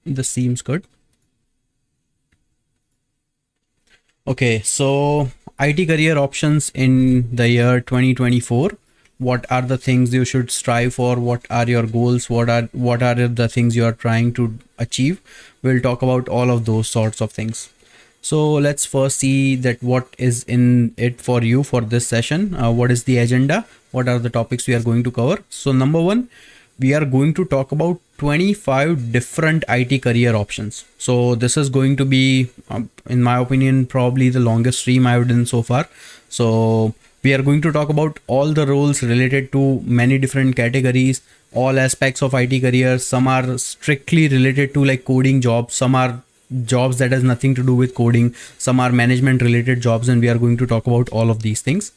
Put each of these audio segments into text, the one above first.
This seems good. Okay, so IT career options in the year 2024. What are the things you should strive for? What are your goals? What are the things you are trying to achieve? We'll talk about all of those sorts of things. So let's first see that what is in it for you for this session. What is the agenda? What are the topics we are going to cover? So number one, we are going to talk about 25 different IT career options. So this is going to be, in my opinion, probably the longest stream I've done so far. So we are going to talk about all the roles related to many different categories, all aspects of IT careers. Some are strictly related to like coding jobs. Some are jobs that has nothing to do with coding. Some are management related jobs, and we are going to talk about all of these things.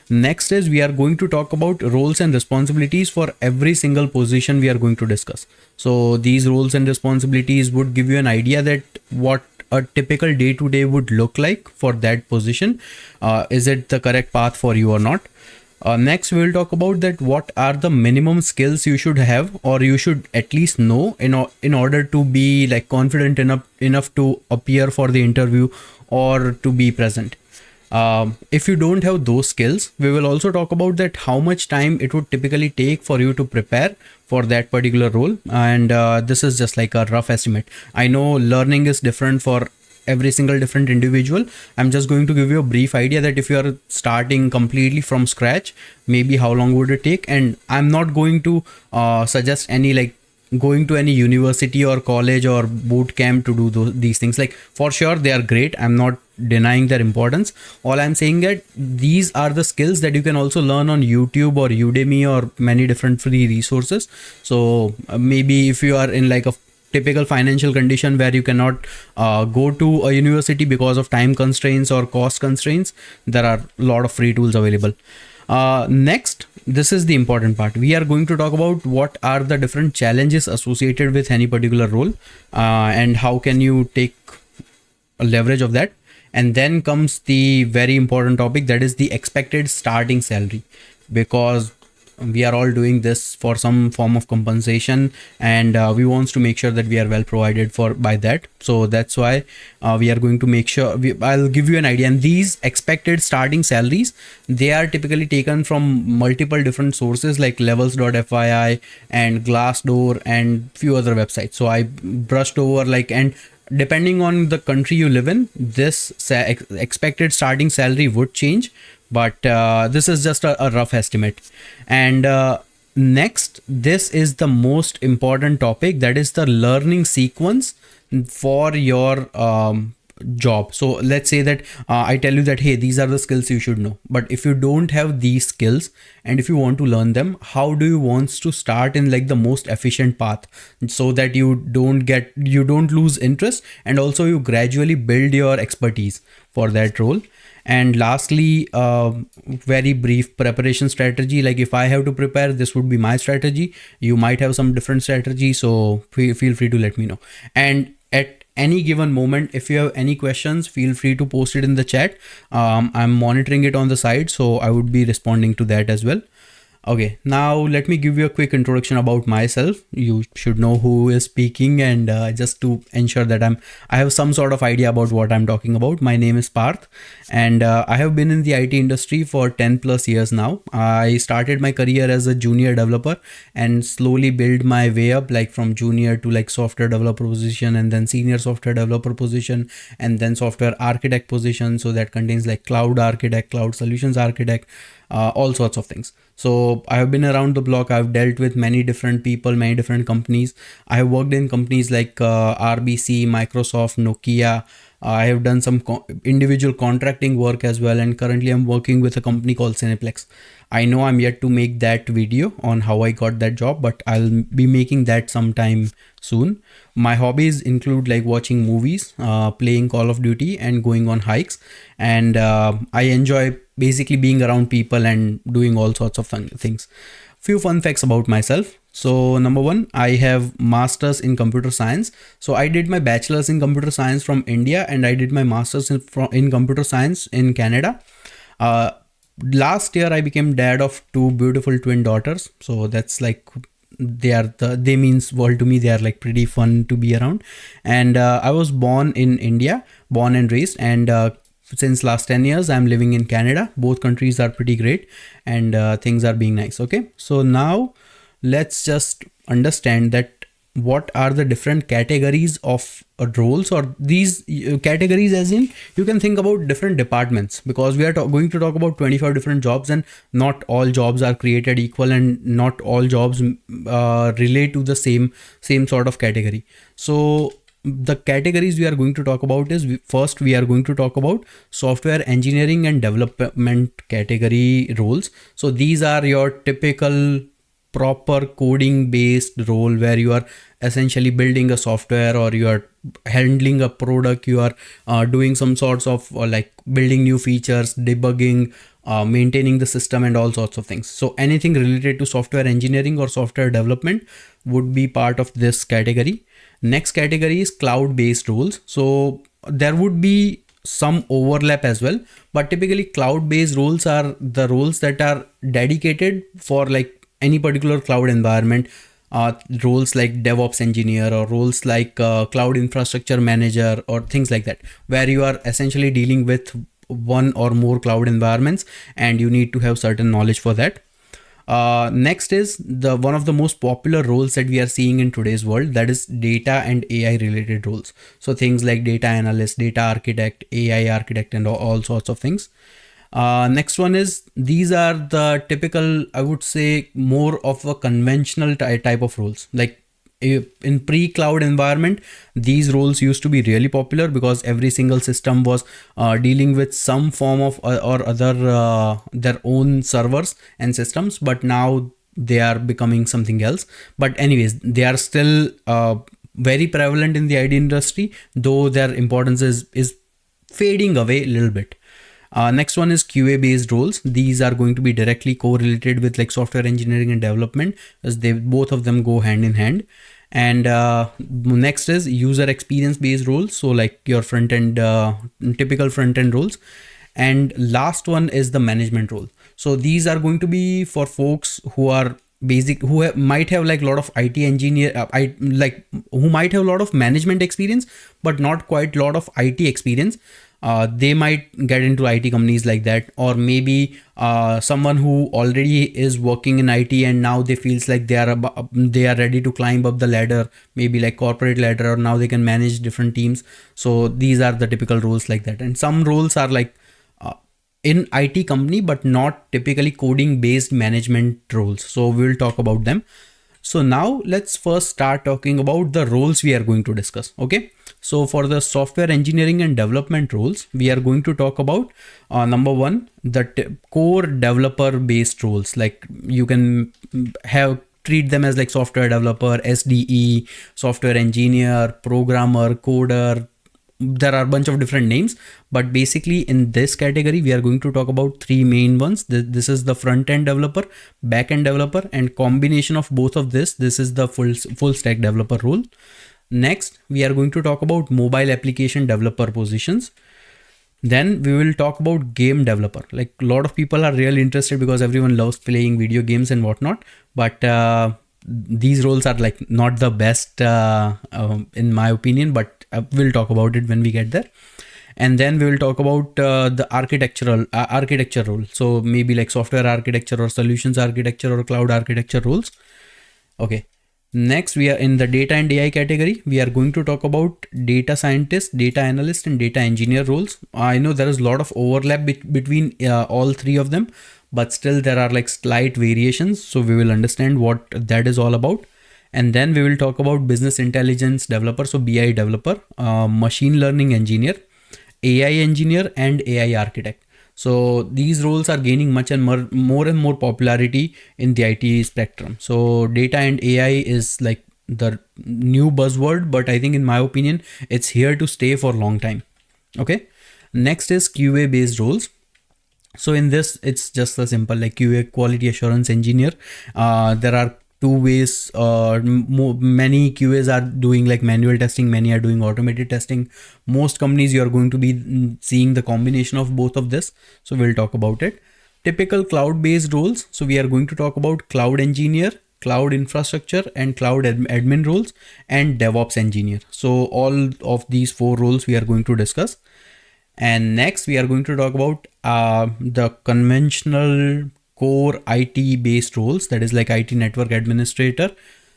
Next is we are going to talk about roles and responsibilities for every single position we are going to discuss. So these roles and responsibilities would give you an idea that what a typical day to day would look like for that position. Is it the correct path for you or not? Next, we will talk about that what are the minimum skills you should have or you should at least know in order to be like confident enough to appear for the interview or to be present. If you don't have those skills, we will also talk about that how much time it would typically take for you to prepare for that particular role. And this is just like a rough estimate. I know learning is different for every single different individual. I'm just going to give you a brief idea that if you are starting completely from scratch, maybe how long would it take? And I'm not going to suggest any like going to any university or college or boot camp to do these things. Like for sure they are great, I'm not denying their importance. All I'm saying that these are the skills that you can also learn on YouTube or Udemy or many different free resources. So maybe if you are in like a typical financial condition where you cannot go to a university because of time constraints or cost constraints, there are a lot of free tools available. Next, this is the important part. We are going to talk about what are the different challenges associated with any particular role, and how can you take a leverage of that. And then comes the very important topic, that is the expected starting salary, because we are all doing this for some form of compensation, and we want to make sure that we are well provided for by that. So that's why we are going to make sure I'll give you an idea. And these expected starting salaries, they are typically taken from multiple different sources like levels.fyi and Glassdoor and few other websites. So I brushed over like, and depending on the country you live in, this expected starting salary would change, but this is just a rough estimate. And next, this is the most important topic, that is the learning sequence for your job. So let's say that I tell you that, hey, these are the skills you should know, but if you don't have these skills and if you want to learn them, how do you want to start in like the most efficient path so that you don't lose interest, and also you gradually build your expertise for that role. And lastly, very brief preparation strategy. Like if I have to prepare, this would be my strategy. You might have some different strategy, so feel free to let me know. And at any given moment, if you have any questions, feel free to post it in the chat. I'm monitoring it on the side, so I would be responding to that as well. Okay, now let me give you a quick introduction about myself. You should know who is speaking, and just to ensure that I have some sort of idea about what I'm talking about. My name is Parth, and I have been in the IT industry for 10 plus years now. I started my career as a junior developer and slowly built my way up, like from junior to like software developer position, and then senior software developer position, and then software architect position. So that contains like cloud architect, cloud solutions architect, all sorts of things. So I have been around the block. I've dealt with many different people, many different companies. I have worked in companies like RBC, Microsoft, Nokia. I have done some individual contracting work as well, and currently I'm working with a company called Cineplex. I know I'm yet to make that video on how I got that job, but I'll be making that sometime soon. My hobbies include like watching movies, playing Call of Duty, and going on hikes. And I enjoy basically being around people and doing all sorts of fun things. Few fun facts about myself. So number one, I have masters in computer science. So I did my bachelor's in computer science from India, and I did my master's in computer science in Canada. Last year I became dad of two beautiful twin daughters. So that's like they means world to me. They are like pretty fun to be around. And I was born in India, born and raised, and since last 10 years I'm living in Canada. Both countries are pretty great, and things are being nice. Okay, so now let's just understand that what are the different categories of roles, or these categories, as in you can think about different departments, because we are going to talk about 25 different jobs, and not all jobs are created equal, and not all jobs relate to the same sort of category. So the categories we are going to talk about is, first we are going to talk about software engineering and development category roles. So these are your typical proper coding based role, where you are essentially building a software, or you are handling a product, you are doing some sorts of like building new features, debugging, maintaining the system, and all sorts of things. So anything related to software engineering or software development would be part of this category. Next category is cloud based roles. So there would be some overlap as well, but typically cloud based roles are the roles that are dedicated for like any particular cloud environment. Roles like DevOps engineer, or roles like cloud infrastructure manager, or things like that, where you are essentially dealing with one or more cloud environments, and you need to have certain knowledge for that. Next is the one of the most popular roles that we are seeing in today's world, that is data and AI related roles. So things like data analyst, data architect, AI architect, and all sorts of things. Next one is, these are the typical, I would say, more of a conventional type of roles. Like in pre-cloud environment, these roles used to be really popular, because every single system was dealing with some form of or other their own servers and systems, but now they are becoming something else. But anyways, they are still very prevalent in the IT industry, though their importance is fading away a little bit. Next one is QA based roles. These are going to be directly correlated with like software engineering and development, as they both of them go hand in hand. And next is user experience based roles. So like your front end, typical front end roles. And last one is the management role. So these are going to be for folks who are might have like a lot of IT engineer, who might have a lot of management experience, but not quite a lot of IT experience. They might get into IT companies like that, or maybe someone who already is working in IT, and now they feels like they are ready to climb up the ladder, maybe like corporate ladder, or now they can manage different teams. So these are the typical roles like that. And some roles are like in IT company, but not typically coding based management roles. So we'll talk about them. So now let's first start talking about the roles we are going to discuss. Okay. So for the software engineering and development roles, we are going to talk about number one, the core developer based roles. Like you can treat them as like software developer, SDE, software engineer, programmer, coder. There are a bunch of different names, but basically in this category, we are going to talk about three main ones. This is the front end developer, back end developer, and combination of both of this is the full stack developer role. Next, we are going to talk about mobile application developer positions. Then we will talk about game developer. Like a lot of people are really interested, because everyone loves playing video games and whatnot, but these roles are like not the best in my opinion, but we'll talk about it when we get there. And then we will talk about the architecture role. So maybe like software architecture, or solutions architecture, or cloud architecture roles. Okay. Next, we are in the data and AI category. We are going to talk about data scientist, data analyst, and data engineer roles. I know there is a lot of overlap between all three of them, but still there are like slight variations. So we will understand what that is all about. And then we will talk about business intelligence developer, so BI developer, machine learning engineer, AI engineer, and AI architect. So these roles are gaining much and more popularity in the IT spectrum. So data and AI is like the new buzzword, but I think in my opinion, it's here to stay for a long time. Okay. Next is QA based roles. So in this, it's just a simple like QA, quality assurance engineer. There are two ways. Many QAs are doing like manual testing, many are doing automated testing. Most companies, you are going to be seeing the combination of both of this. So we'll talk about it. Typical cloud based roles. So we are going to talk about cloud engineer, cloud infrastructure and cloud admin roles, and DevOps engineer. So all of these 4 roles we are going to discuss. And next we are going to talk about the conventional core IT based roles, that is like IT network administrator.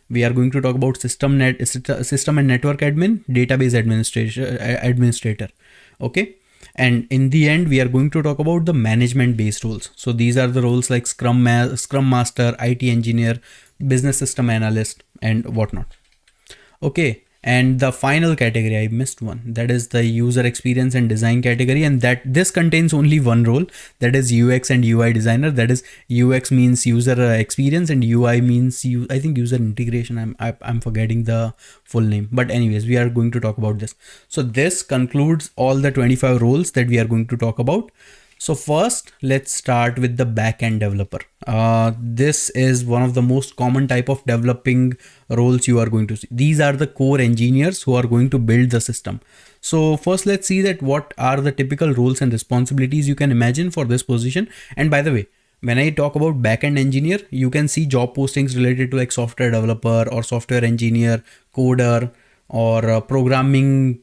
We are going to talk about system and network admin, database administrator. Okay. And in the end, we are going to talk about the management based roles. So these are the roles like Scrum Master, IT engineer, business system analyst, and whatnot. Okay. And the final category, I missed one, that is the user experience and design category. And that this contains only one role, that is UX and UI designer. That is UX means user experience and UI means I think user integration. I'm forgetting the full name, but anyways, we are going to talk about this. So this concludes all the 25 roles that we are going to talk about. So first, let's start with the backend developer. This is one of the most common type of developing roles you are going to see. These are the core engineers who are going to build the system. So first, let's see that what are the typical roles and responsibilities you can imagine for this position. And by the way, when I talk about backend engineer, you can see job postings related to like software developer or software engineer, coder, or programming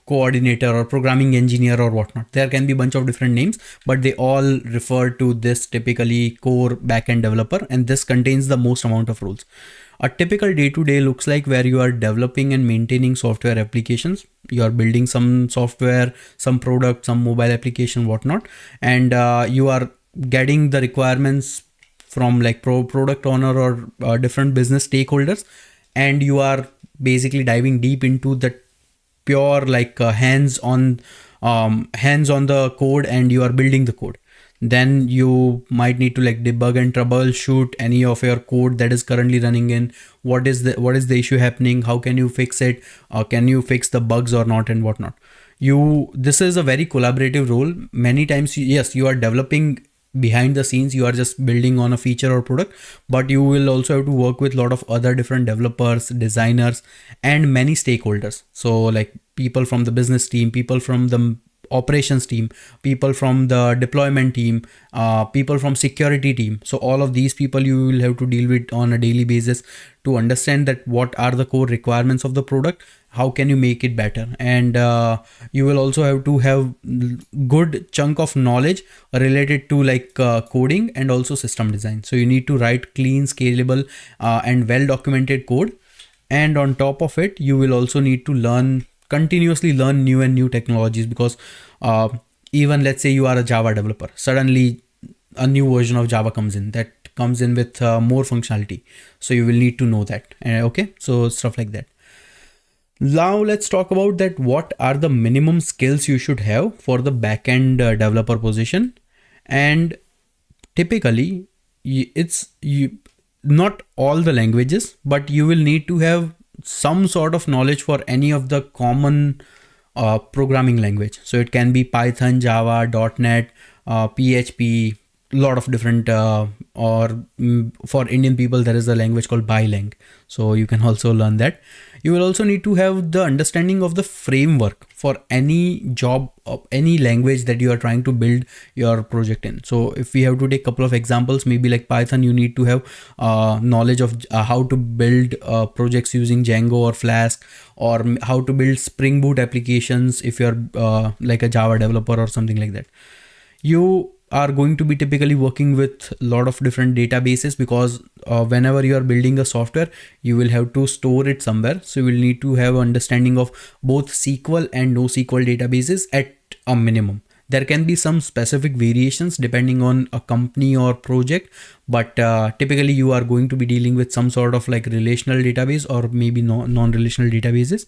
coordinator or programming engineer or whatnot. There can be a bunch of different names, but they all refer to this typically core backend developer, and this contains the most amount of roles. A typical day-to-day looks like where you are developing and maintaining software applications. You are building some software, some product, some mobile application, whatnot, and you are getting the requirements from like product owner or different business stakeholders, and you are basically diving deep into the pure like hands on the code, and you are building the code. Then you might need to like debug and troubleshoot any of your code that is currently running in. What is the issue happening? How can you fix it? Can you fix the bugs or not, and whatnot? This is a very collaborative role. Many times, yes, you are developing behind the scenes, you are just building on a feature or product, but you will also have to work with a lot of other different developers, designers, and many stakeholders. So like people from the business team, people from the operations team, people from the deployment team, people from security team. So all of these people you will have to deal with on a daily basis to understand that what are the core requirements of the product, how can you make it better, and you will also have to have good chunk of knowledge related to like coding and also system design. So you need to write clean, scalable, and well documented code, and on top of it you will also need to continuously learn new technologies, because even let's say you are a Java developer, suddenly a new version of Java comes in with more functionality, so you will need to know that. Okay, so stuff like that. Now let's talk about that what are the minimum skills you should have for the backend developer position. And typically it's not all the languages, but you will need to have some sort of knowledge for any of the common programming language. So it can be Python, Java, .NET, PHP, lot of different for Indian people there is a language called Bylang, so you can also learn that. You will also need to have the understanding of the framework for any job of any language that you are trying to build your project in. So if we have to take a couple of examples, maybe like Python, you need to have knowledge of how to build projects using Django or Flask, or how to build Spring Boot applications if you're like a Java developer or something like that. You are going to be typically working with a lot of different databases, because whenever you are building a software, you will have to store it somewhere. So you will need to have understanding of both SQL and NoSQL databases at a minimum. There can be some specific variations depending on a company or project, but typically you are going to be dealing with some sort of like relational database or maybe non-relational databases.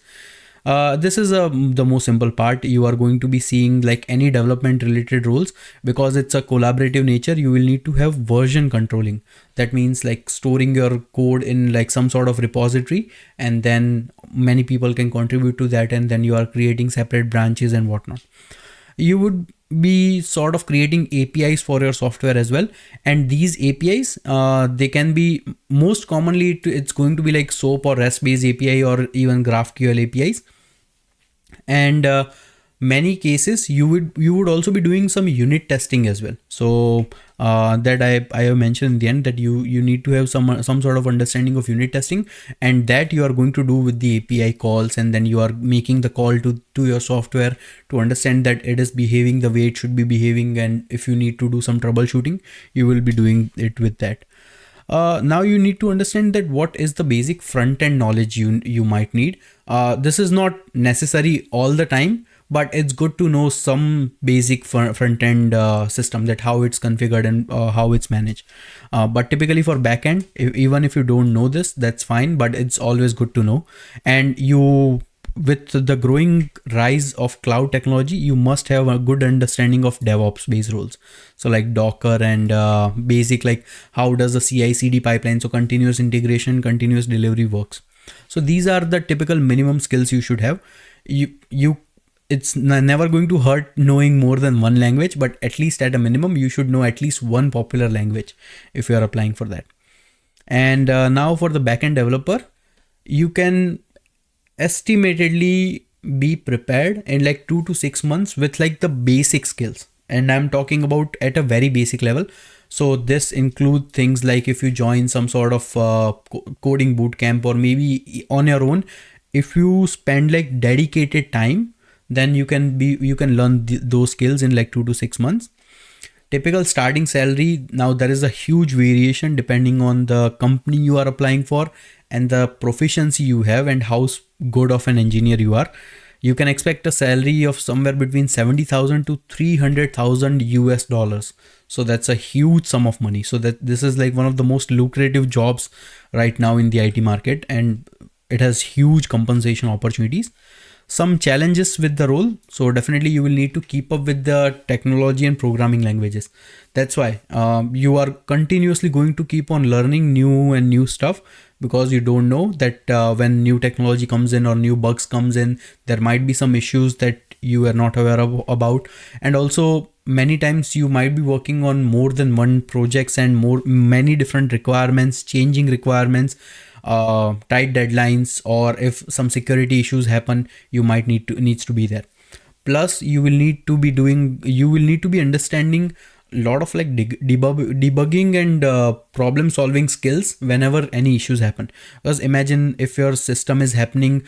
This is the most simple part. You are going to be seeing like any development related roles, because it's a collaborative nature. You will need to have version controlling. That means like storing your code in like some sort of repository, and then many people can contribute to that, and then you are creating separate branches and whatnot. You would be sort of creating APIs for your software as well, and these APIs they can be most commonly it's going to be like SOAP or REST based API or even GraphQL APIs. And many cases you would also be doing some unit testing as well. So that I have mentioned in the end, that you need to have some sort of understanding of unit testing, and that you are going to do with the API calls, and then you are making the call to your software to understand that it is behaving the way it should be behaving, and if you need to do some troubleshooting, you will be doing it with that. Now you need to understand that what is the basic front end knowledge you might need. This is not necessary all the time, but it's good to know some basic front end system, that how it's configured and how it's managed. But typically for backend, even if you don't know this, that's fine, but it's always good to know. And you, with the growing rise of cloud technology, you must have a good understanding of DevOps based roles. So like Docker and basic, like how does the CI/CD pipeline, so continuous integration, continuous delivery works. So these are the typical minimum skills you should have. You it's never going to hurt knowing more than one language, but at least at a minimum, you should know at least one popular language if you are applying for that. And now for the backend developer, you can estimatedly be prepared in like 2 to 6 months with like the basic skills. And I'm talking about at a very basic level. So this include things like if you join some sort of coding boot camp, or maybe on your own, if you spend like dedicated time, then you can learn those skills in like 2 to 6 months. Typical starting salary, now there is a huge variation depending on the company you are applying for and the proficiency you have and how good of an engineer you are. You can expect a salary of somewhere between 70,000 to 300,000 US dollars. So that's a huge sum of money. So that this is like one of the most lucrative jobs right now in the IT market, and it has huge compensation opportunities. Some challenges with the role, so definitely you will need to keep up with the technology and programming languages. That's why you are continuously going to keep on learning new stuff, because you don't know that when new technology comes in or new bugs comes in, there might be some issues that you are not aware of about. And also many times you might be working on more than one projects and many different requirements, changing requirements, tight deadlines, or if some security issues happen, you might needs to be there. Plus you will need to be understanding a lot of like debugging and problem solving skills whenever any issues happen. Because imagine if your system is running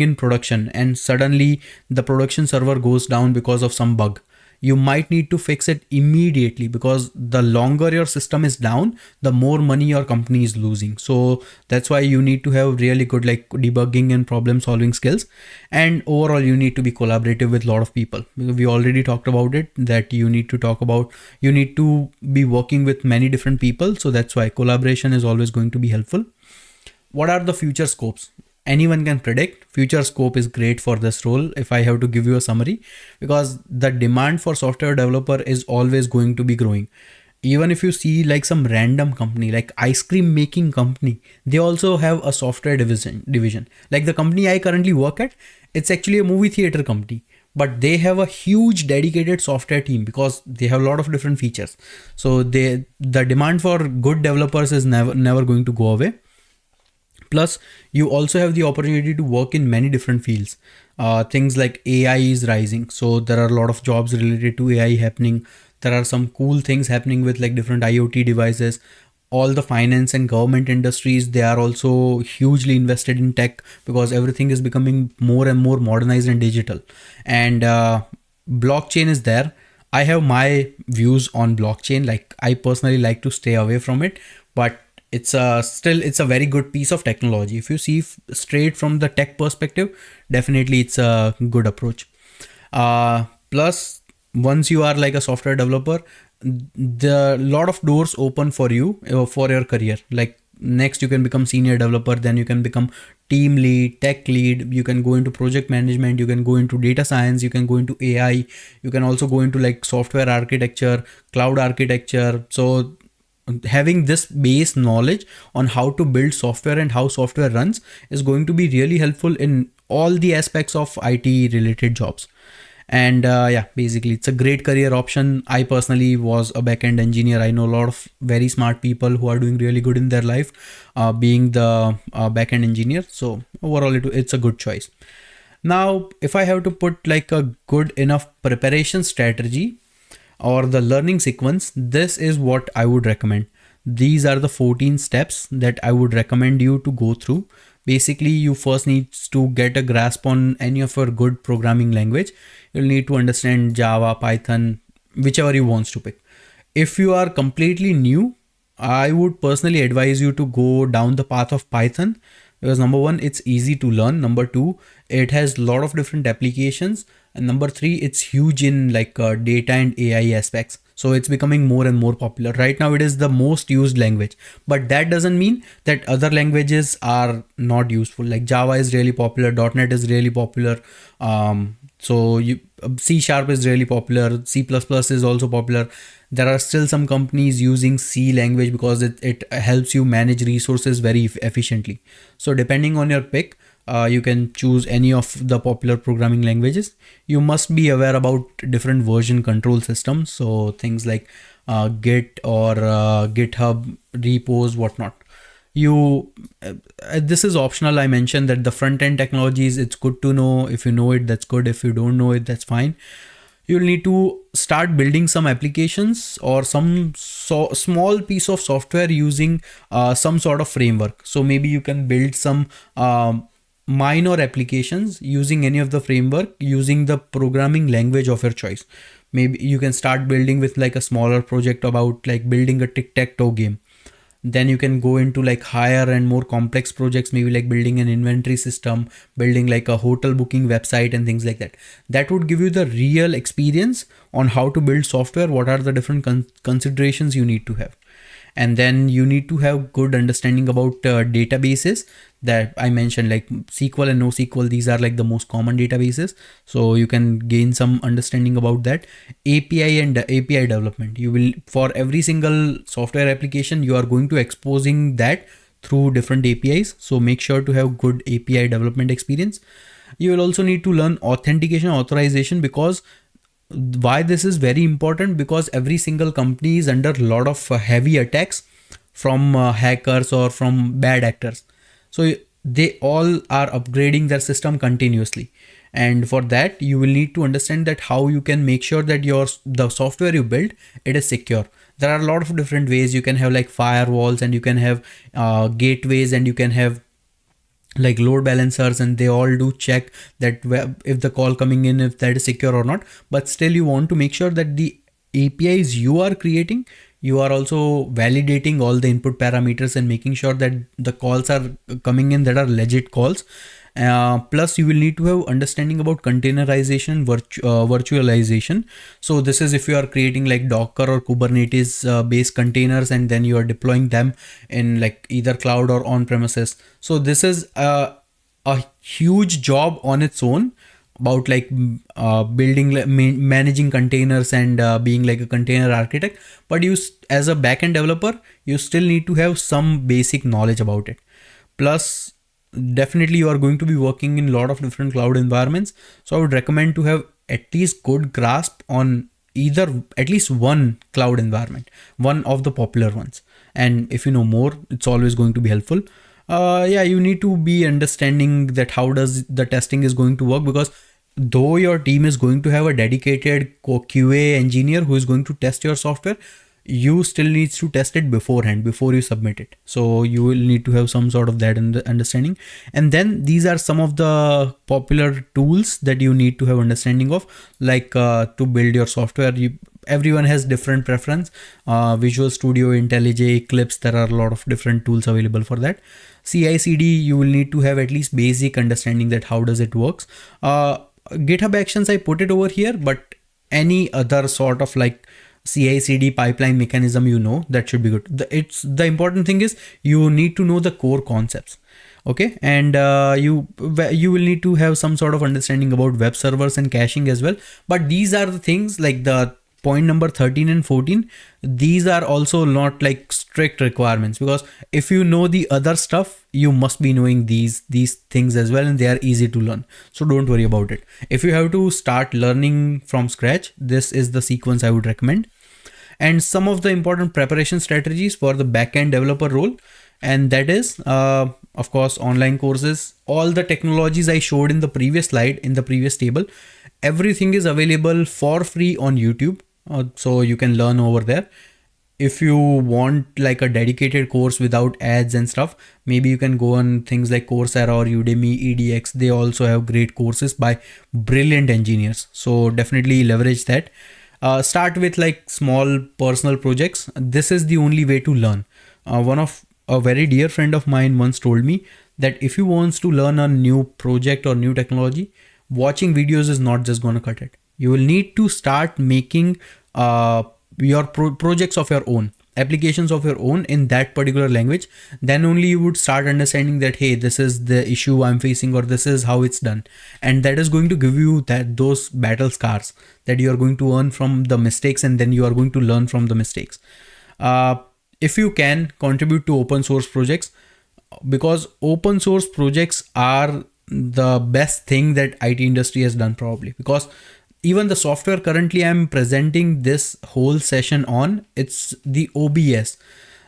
in production and suddenly the production server goes down because of some bug, you might need to fix it immediately, because the longer your system is down, the more money your company is losing. So that's why you need to have really good like debugging and problem solving skills. And overall you need to be collaborative with a lot of people. We already talked about it, that you need to be working with many different people. So that's why collaboration is always going to be helpful. What are the future scopes? Anyone can predict. Future scope is great for this role if I have to give you a summary, because the demand for software developer is always going to be growing. Even if you see like some random company like ice cream making company, they also have a software division. Like the company I currently work at, it's actually a movie theater company, but they have a huge dedicated software team because they have a lot of different features. So the demand for good developers is never going to go away. Plus, you also have the opportunity to work in many different fields. Things like AI is rising. So there are a lot of jobs related to AI happening. There are some cool things happening with like different IoT devices. All the finance and government industries, they are also hugely invested in tech, because everything is becoming more and more modernized and digital. And blockchain is there. I have my views on blockchain. Like I personally like to stay away from it, but it's a very good piece of technology. If you see straight from the tech perspective, definitely it's a good approach. Plus, once you are like a software developer, the lot of doors open for you for your career. Like next you can become senior developer, then you can become team lead, tech lead, you can go into project management, you can go into data science, you can go into AI, you can also go into like software architecture, cloud architecture. So having this base knowledge on how to build software and how software runs is going to be really helpful in all the aspects of IT related jobs. And yeah, basically it's a great career option. I personally was a backend engineer. I know a lot of very smart people who are doing really good in their life being the backend engineer. So overall it's a good choice. Now, if I have to put like a good enough preparation strategy or the learning sequence, this is what I would recommend. These are the 14 steps that I would recommend you to go through. Basically, you first need to get a grasp on any of your good programming language. You'll need to understand Java, Python, whichever you want to pick. If you are completely new, I would personally advise you to go down the path of Python, because number one, it's easy to learn. Number two, it has a lot of different applications. And number three, it's huge in like data and AI aspects. So it's becoming more and more popular. Right now, it is the most used language, but that doesn't mean that other languages are not useful. Like Java is really popular, .NET is really popular. C Sharp is really popular. C++ is also popular. There are still some companies using C language because it helps you manage resources very efficiently. So depending on your pick, you can choose any of the popular programming languages. You must be aware about different version control systems. So things like Git or GitHub repos, whatnot. You This is optional. I mentioned that the front end technologies, it's good to know. If you know it, that's good. If you don't know it, that's fine. You'll need to start building some applications or some small piece of software using some sort of framework. So maybe you can build some minor applications using any of the framework, using the programming language of your choice. Maybe you can start building with like a smaller project about like building a tic-tac-toe game. Then you can go into like higher and more complex projects, maybe like building an inventory system, building like a hotel booking website and things like that. That would give you the real experience on how to build software, what are the different considerations you need to have. And then you need to have good understanding about databases that I mentioned, like SQL and NoSQL. These are like the most common databases, so you can gain some understanding about that. API and API development, you will, for every single software application, you are going to exposing that through different APIs, so make sure to have good API development experience. You will also need to learn authentication, authorization, because why this is very important, because every single company is under a lot of heavy attacks from hackers or from bad actors. So they all are upgrading their system continuously, and for that you will need to understand that how you can make sure that the software you build, it is secure. There are a lot of different ways. You can have like firewalls, and you can have gateways, and you can have like load balancers, and they all do check that if the call coming in, if that is secure or not. But still, you want to make sure that the APIs you are creating, you are also validating all the input parameters and making sure that the calls are coming in that are legit calls. Plus you will need to have understanding about containerization, virtualization. So this is if you are creating like Docker or Kubernetes based containers, and then you are deploying them in like either cloud or on premises. So this is a huge job on its own, about like building, managing containers, and being like a container architect. But you as a backend developer, you still need to have some basic knowledge about it. Plus definitely you are going to be working in a lot of different cloud environments, so I would recommend to have at least good grasp on either at least one cloud environment, one of the popular ones. And if you know more, it's always going to be helpful. Yeah, you need to be understanding that how does the testing is going to work, because though your team is going to have a dedicated QA engineer who is going to test your software, you still needs to test it beforehand before you submit it. So you will need to have some sort of that understanding. And then these are some of the popular tools that you need to have understanding of, like to build your software. Everyone has different preference. Visual Studio, IntelliJ, Eclipse, there are a lot of different tools available for that. CI/CD, you will need to have at least basic understanding that how does it works. GitHub Actions, I put it over here, but any other sort of like CI/CD pipeline mechanism, that should be good. The important thing is you need to know the core concepts. Okay, and you will need to have some sort of understanding about web servers and caching as well. But these are the things like the point number 13 and 14. These are also not like strict requirements, because if you know the other stuff, you must be knowing these things as well, and they are easy to learn. So don't worry about it. If you have to start learning from scratch, this is the sequence I would recommend. And some of the important preparation strategies for the backend developer role. and that is of course online courses. All the technologies I showed in the previous slide, in the previous table, everything is available for free on YouTube, so you can learn over there. If you want like a dedicated course without ads and stuff, maybe you can go on things like Coursera or Udemy, EDX. They also have great courses by brilliant engineers, so definitely leverage that. Start with like small personal projects. This is the only way to learn. One of a very dear friend of mine once told me that if you wants to learn a new project or new technology, watching videos is not just gonna cut it. You will need to start making your projects of your own, applications of your own in that particular language. Then only you would start understanding that, hey, this is the issue I'm facing, or this is how it's done. And that is going to give you that those battle scars that you are going to earn from the mistakes, and then you are going to learn from the mistakes. If you can contribute to open source projects, because open source projects are the best thing that IT industry has done, probably. Because even the software currently I'm presenting this whole session on, it's the OBS,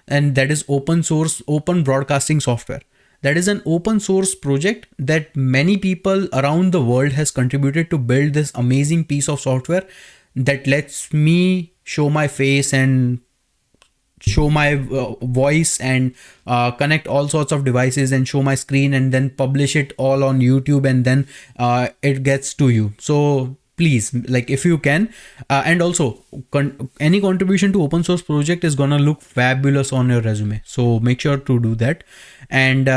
and that is open source, open broadcasting software. That is an open source project that many people around the world has contributed to build this amazing piece of software that lets me show my face and show my voice and connect all sorts of devices and show my screen and then publish it all on YouTube, and then it gets to you. So please, like, if you can, and also any contribution to open source project is gonna look fabulous on your resume, so make sure to do that. And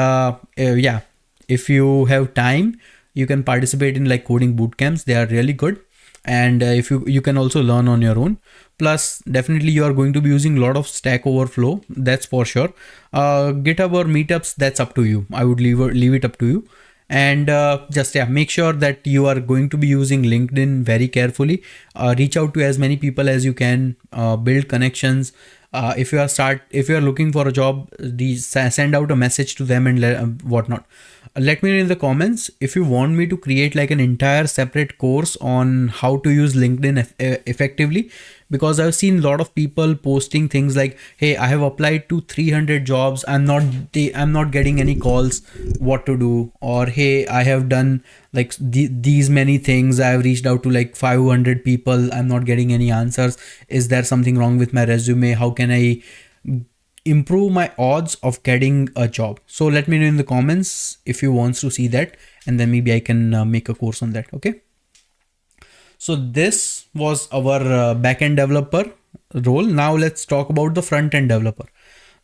yeah, if you have time, you can participate in like coding boot camps. They are really good. And if you can also learn on your own. Plus definitely you are going to be using a lot of Stack Overflow, that's for sure. GitHub or meetups, that's up to you. I would leave it up to you. And just make sure that you are going to be using LinkedIn very carefully. Reach out to as many people as you can, build connections. If you are looking for a job, send out a message to them and whatnot. Let me know in the comments if you want me to create like an entire separate course on how to use LinkedIn effectively, because I've seen a lot of people posting things like, hey, I have applied to 300 jobs, I'm not getting any calls, what to do? Or hey, I have done like these many things, I've reached out to like 500 people, I'm not getting any answers. Is there something wrong with my resume? How can I improve my odds of getting a job? So let me know in the comments if you want to see that, and then maybe I can make a course on that. Okay. So this was our backend developer role. Now let's talk about the front end developer.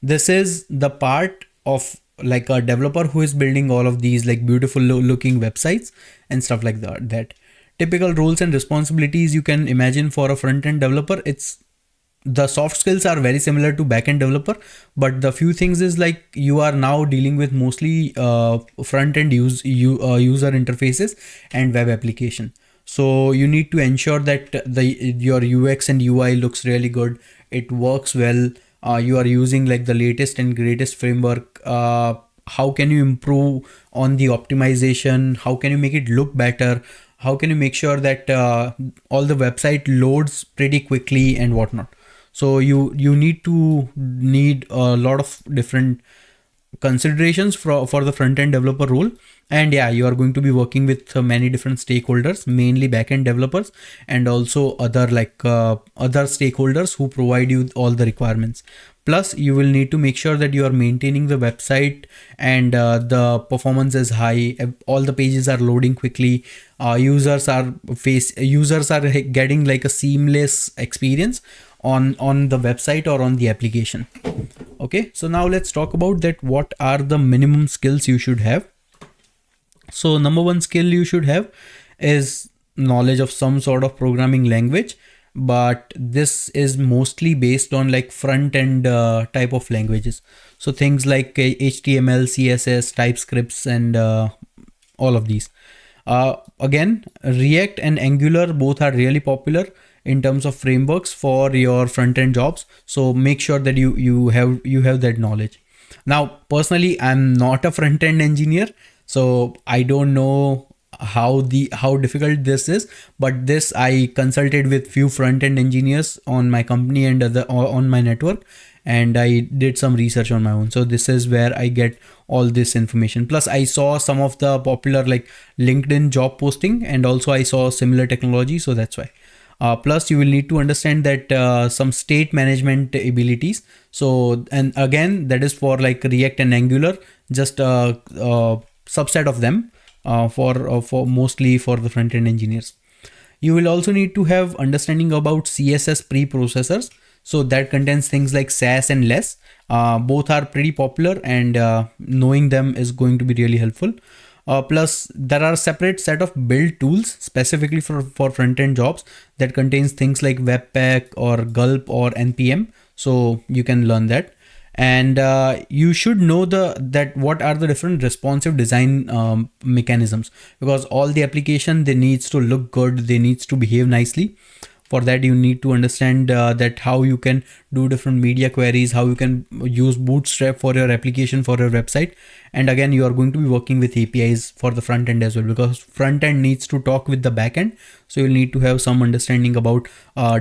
This is the part of like a developer who is building all of these like beautiful looking websites and stuff like that. Typical roles and responsibilities you can imagine for a front end developer. It's the soft skills are very similar to backend developer, but the few things is like you are now dealing with mostly front end user interfaces and web application. So you need to ensure that your UX and UI looks really good. It works well. You are using like the latest and greatest framework. How can you improve on the optimization? How can you make it look better? How can you make sure that all the website loads pretty quickly and whatnot? So you need a lot of different considerations for the front end developer role. And yeah, you are going to be working with many different stakeholders, mainly backend developers, and also other stakeholders who provide you all the requirements. Plus you will need to make sure that you are maintaining the website and the performance is high, all the pages are loading quickly, users are getting like a seamless experience on the website or on the application. Okay, so now let's talk about that. What are the minimum skills you should have? So number one skill you should have is knowledge of some sort of programming language, but this is mostly based on like front end type of languages. So things like HTML, CSS, TypeScripts, and all of these. Again, React and Angular both are really popular in terms of frameworks for your front end jobs. So make sure that you have that knowledge. Now, personally, I'm not a front end engineer, so I don't know how difficult this is, but this I consulted with few front end engineers on my company and on my network, and I did some research on my own. So this is where I get all this information. Plus I saw some of the popular like LinkedIn job posting, and also I saw similar technology, so that's why. Plus you will need to understand that some state management abilities. So, and again, that is for like React and Angular, just a subset of them, for mostly for the front end engineers. You will also need to have understanding about CSS preprocessors. So that contains things like SAS and less. Both are pretty popular, and knowing them is going to be really helpful. Plus, there are separate set of build tools specifically for front-end jobs that contains things like Webpack or Gulp or NPM. So you can learn that. And you should know that what are the different responsive design mechanisms, because all the application, they needs to look good, they needs to behave nicely. For that you need to understand that how you can do different media queries, how you can use Bootstrap for your application, for your website. And again, you are going to be working with APIs for the front end as well, because front end needs to talk with the back end. So you'll need to have some understanding about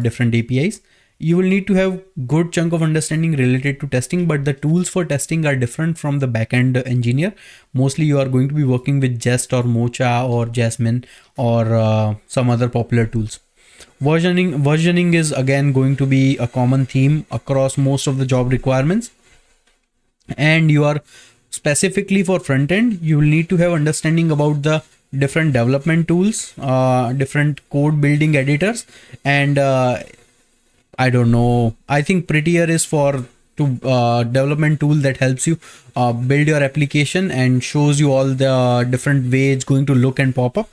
different APIs. You will need to have good chunk of understanding related to testing, but the tools for testing are different from the backend engineer. Mostly you are going to be working with Jest or Mocha or Jasmine or some other popular tools. Versioning is again going to be a common theme across most of the job requirements. And you are specifically for front end, you will need to have understanding about the different development tools, different code building editors, and I don't know. I think Prettier is for development tool that helps you build your application and shows you all the different way it's going to look and pop up.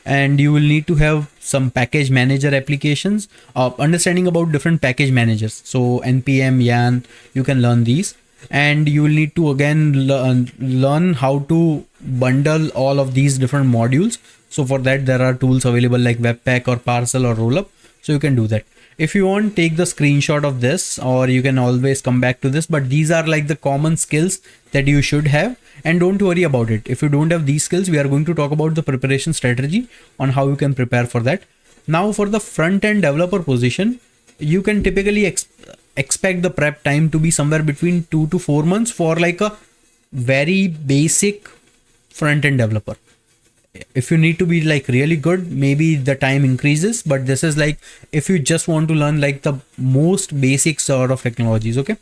And you will need to have some package manager applications, understanding about different package managers. So npm, yarn, you can learn these. And you will need to again learn how to bundle all of these different modules. So for that, there are tools available like Webpack or Parcel or Rollup. So you can do that. If you want, take the screenshot of this, or you can always come back to this, but these are like the common skills that you should have. And don't worry about it. If you don't have these skills, we are going to talk about the preparation strategy on how you can prepare for that. Now for the front end developer position, you can typically expect the prep time to be somewhere between 2 to 4 months for like a very basic front end developer. If you need to be like really good, maybe the time increases, but this is like if you just want to learn like the most basic sort of technologies. Okay,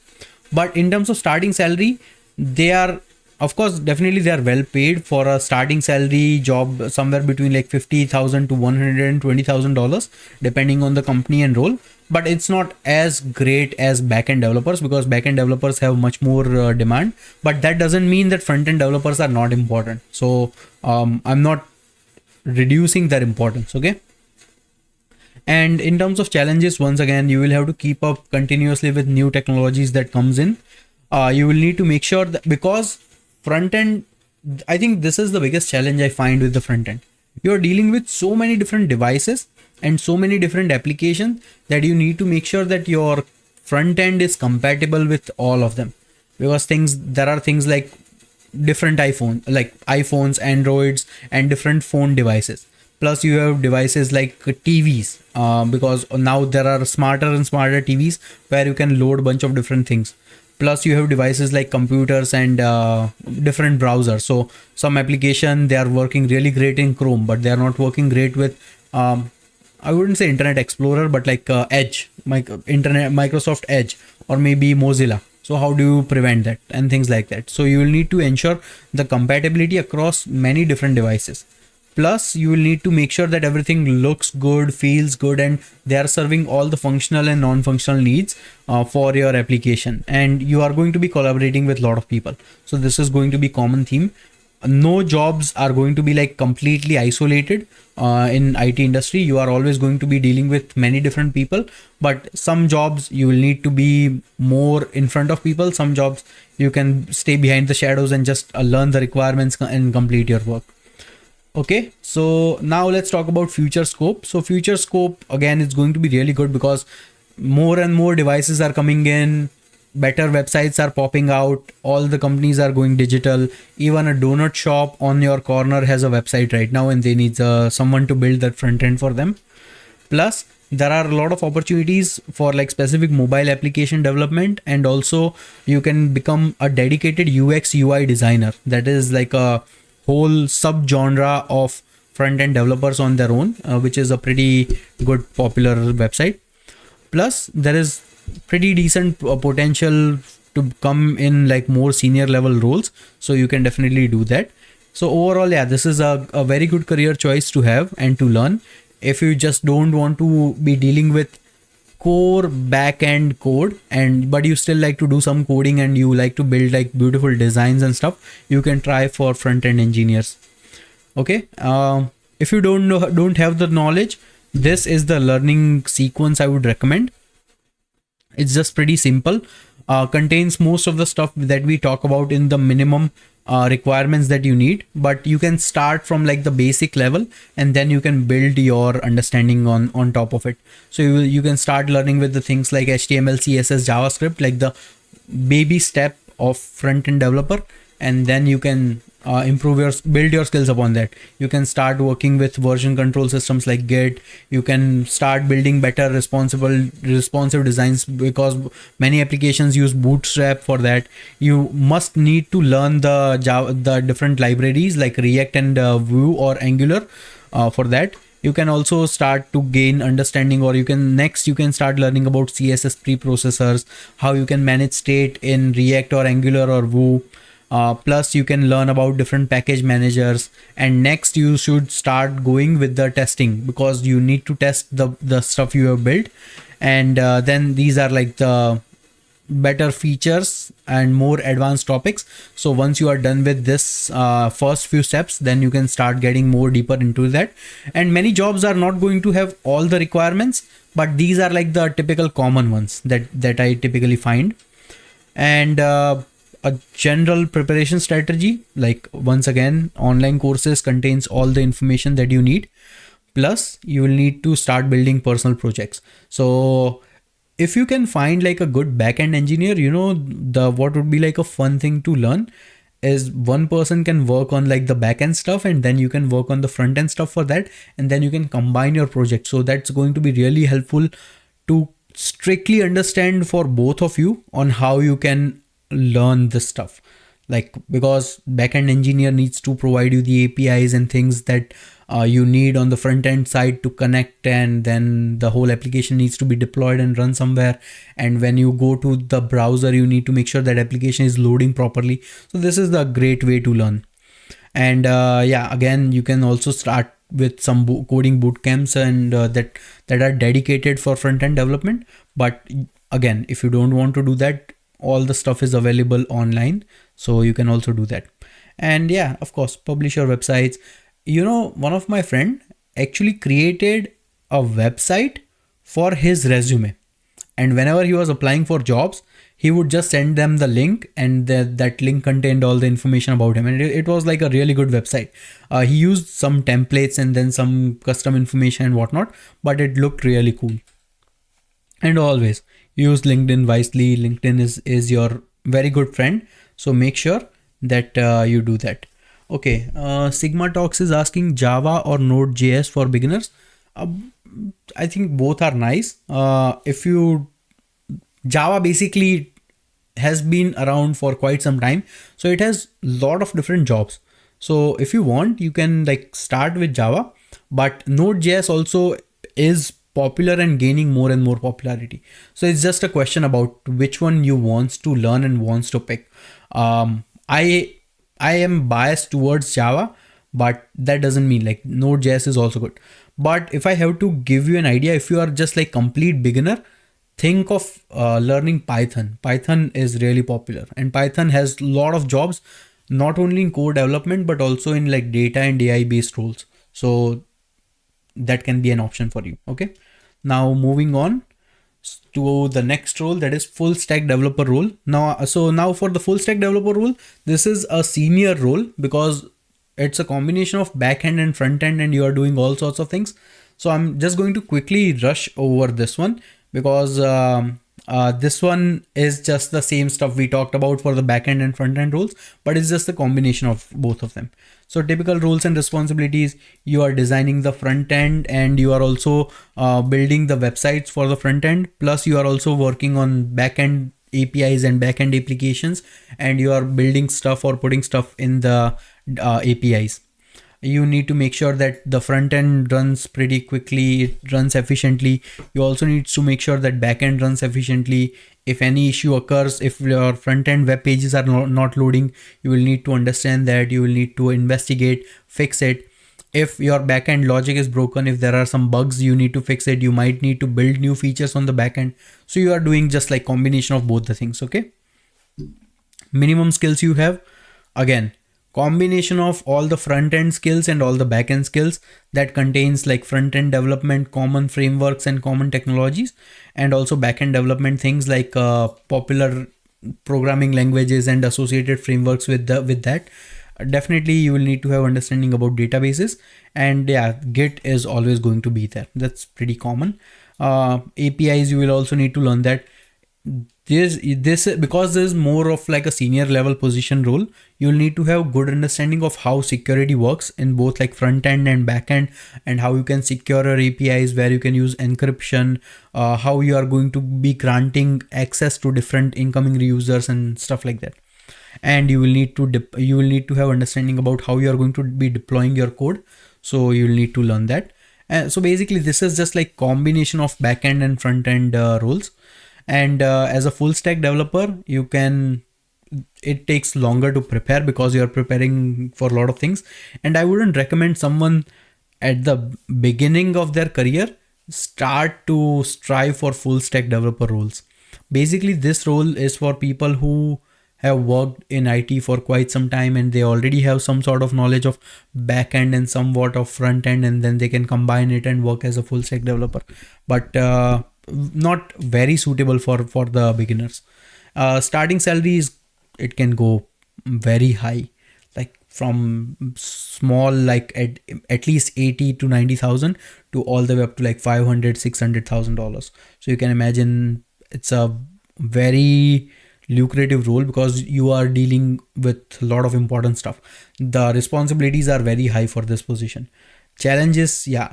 but in terms of starting salary, they are, of course, definitely they are well paid. For a starting salary job, somewhere between like $50,000 to $120,000 depending on the company and role. But it's not as great as backend developers, because backend developers have much more demand. But that doesn't mean that front-end developers are not important. So I'm not reducing their importance. Okay. And in terms of challenges, once again, you will have to keep up continuously with new technologies that comes in. You will need to make sure that, because front end, I think this is the biggest challenge I find with the front end. You're dealing with so many different devices and so many different applications that you need to make sure that your front end is compatible with all of them. Because there are things like different iPhones, Androids, and different phone devices. Plus you have devices like TVs, because now there are smarter and smarter TVs where you can load a bunch of different things. Plus you have devices like computers and different browsers. So some application, they are working really great in Chrome, but they are not working great with I wouldn't say Internet Explorer, but like Edge, Microsoft Edge, or maybe Mozilla. So how do you prevent that and things like that? So you will need to ensure the compatibility across many different devices. Plus you will need to make sure that everything looks good, feels good, and they are serving all the functional and non-functional needs for your application. And you are going to be collaborating with a lot of people. So this is going to be common theme. No jobs are going to be like completely isolated in IT industry. You are always going to be dealing with many different people, but some jobs you will need to be more in front of people. Some jobs you can stay behind the shadows and just learn the requirements and complete your work. Okay, so now let's talk about future scope. So future scope, again, it's going to be really good because more and more devices are coming in, better websites are popping out, all the companies are going digital. Even a donut shop on your corner has a website right now, and they need someone to build that front end for them. Plus there are a lot of opportunities for like specific mobile application development, and also you can become a dedicated UX UI designer. That is like a whole sub genre of front end developers on their own, which is a pretty good popular website. Plus there is pretty decent potential to come in like more senior level roles, so you can definitely do that. So overall, yeah, this is a very good career choice to have and to learn. If you just don't want to be dealing with core back end code, and but you still like to do some coding and you like to build like beautiful designs and stuff, you can try for front end engineers. Okay. If you don't have the knowledge, this is the learning sequence I would recommend. It's just pretty simple. Contains most of the stuff that we talk about in the minimum requirements that you need, but you can start from like the basic level and then you can build your understanding on top of it. So you can start learning with the things like HTML, CSS, JavaScript, like the baby step of front end developer, and then you can build your skills upon that. You can start working with version control systems like Git. You can start building better responsive designs, because many applications use Bootstrap for that. You must need to learn the different libraries like React and Vue or Angular for that. You can also start to gain understanding, or you can start learning about CSS preprocessors, how you can manage state in React or Angular or Vue. Plus you can learn about different package managers, and next you should start going with the testing, because you need to test the stuff you have built. And then these are like the better features and more advanced topics. So once you are done with this first few steps, then you can start getting more deeper into that. And many jobs are not going to have all the requirements, but these are like the typical common ones that I typically find. And a general preparation strategy, like once again, online courses contains all the information that you need. Plus you will need to start building personal projects. So if you can find like a good backend engineer, the what would be like a fun thing to learn is one person can work on like the backend stuff, and then you can work on the front end stuff for that, and then you can combine your project. So that's going to be really helpful to strictly understand for both of you on how you can learn this stuff. Like, because backend engineer needs to provide you the APIs and things that you need on the front end side to connect, and then the whole application needs to be deployed and run somewhere. And when you go to the browser, you need to make sure that application is loading properly. So this is the great way to learn. And yeah, again, you can also start with some coding boot camps and that are dedicated for front end development. But again, if you don't want to do that, all the stuff is available online, so you can also do that. And yeah, of course, publish your websites. One of my friend actually created a website for his resume, and whenever he was applying for jobs, he would just send them the link, and that link contained all the information about him, and it was like a really good website. He used some templates and then some custom information and whatnot, but it looked really cool. And always use LinkedIn wisely. LinkedIn is your very good friend, so make sure that you do that. Okay, Sigma Talks is asking Java or Node.js for beginners. I think both are nice. If you Java basically has been around for quite some time, so it has a lot of different jobs. So if you want, you can like start with Java, but Node.js also is popular and gaining more and more popularity. So it's just a question about which one you wants to learn and wants to pick. I am biased towards Java, but that doesn't mean like Node.js is also good. But if I have to give you an idea, if you are just like complete beginner, think of learning Python. Python is really popular, and Python has a lot of jobs, not only in code development, but also in like data and AI based roles. So that can be an option for you. Okay, now moving on to the next role, that is full stack developer role. Now for the full stack developer role, this is a senior role because it's a combination of back end and front end, and you are doing all sorts of things. So I'm just going to quickly rush over this one because This one is just the same stuff we talked about for the backend and front end roles, but it's just a combination of both of them. So typical roles and responsibilities: you are designing the front end, and you are also building the websites for the front end. Plus, you are also working on backend APIs and backend applications, and you are building stuff or putting stuff in the APIs. You need to make sure that the front end runs pretty quickly, it runs efficiently. You also need to make sure that backend runs efficiently. If any issue occurs, if your front end web pages are not loading, you will need to understand that, you will need to investigate, fix it. If your backend logic is broken, if there are some bugs, you need to fix it. You might need to build new features on the backend. So you are doing just like combination of both the things. Okay. Minimum skills you have, again, combination of all the front end skills and all the back end skills, that contains like front end development, common frameworks and common technologies, and also back end development things like popular programming languages and associated frameworks with that. Definitely you will need to have understanding about databases, and yeah, Git is always going to be there. That's pretty common. APIs, you will also need to learn that. This because this is more of like a senior level position role, you'll need to have good understanding of how security works in both like front end and back end, and how you can secure your APIs, where you can use encryption, how you are going to be granting access to different incoming users and stuff like that. And you will need to have understanding about how you are going to be deploying your code, so you'll need to learn that. So basically this is just like combination of back end and front end roles. And as a full stack developer, it takes longer to prepare because you're preparing for a lot of things. And I wouldn't recommend someone at the beginning of their career start to strive for full stack developer roles. Basically, this role is for people who have worked in IT for quite some time, and they already have some sort of knowledge of back end and somewhat of front end, and then they can combine it and work as a full stack developer. But not very suitable for the beginners. Starting salaries, it can go very high, like from small, like at least 80 to 90,000 to all the way up to like 500 $600,000. So you can imagine it's a very lucrative role because you are dealing with a lot of important stuff. The responsibilities are very high for this position. Challenges, yeah,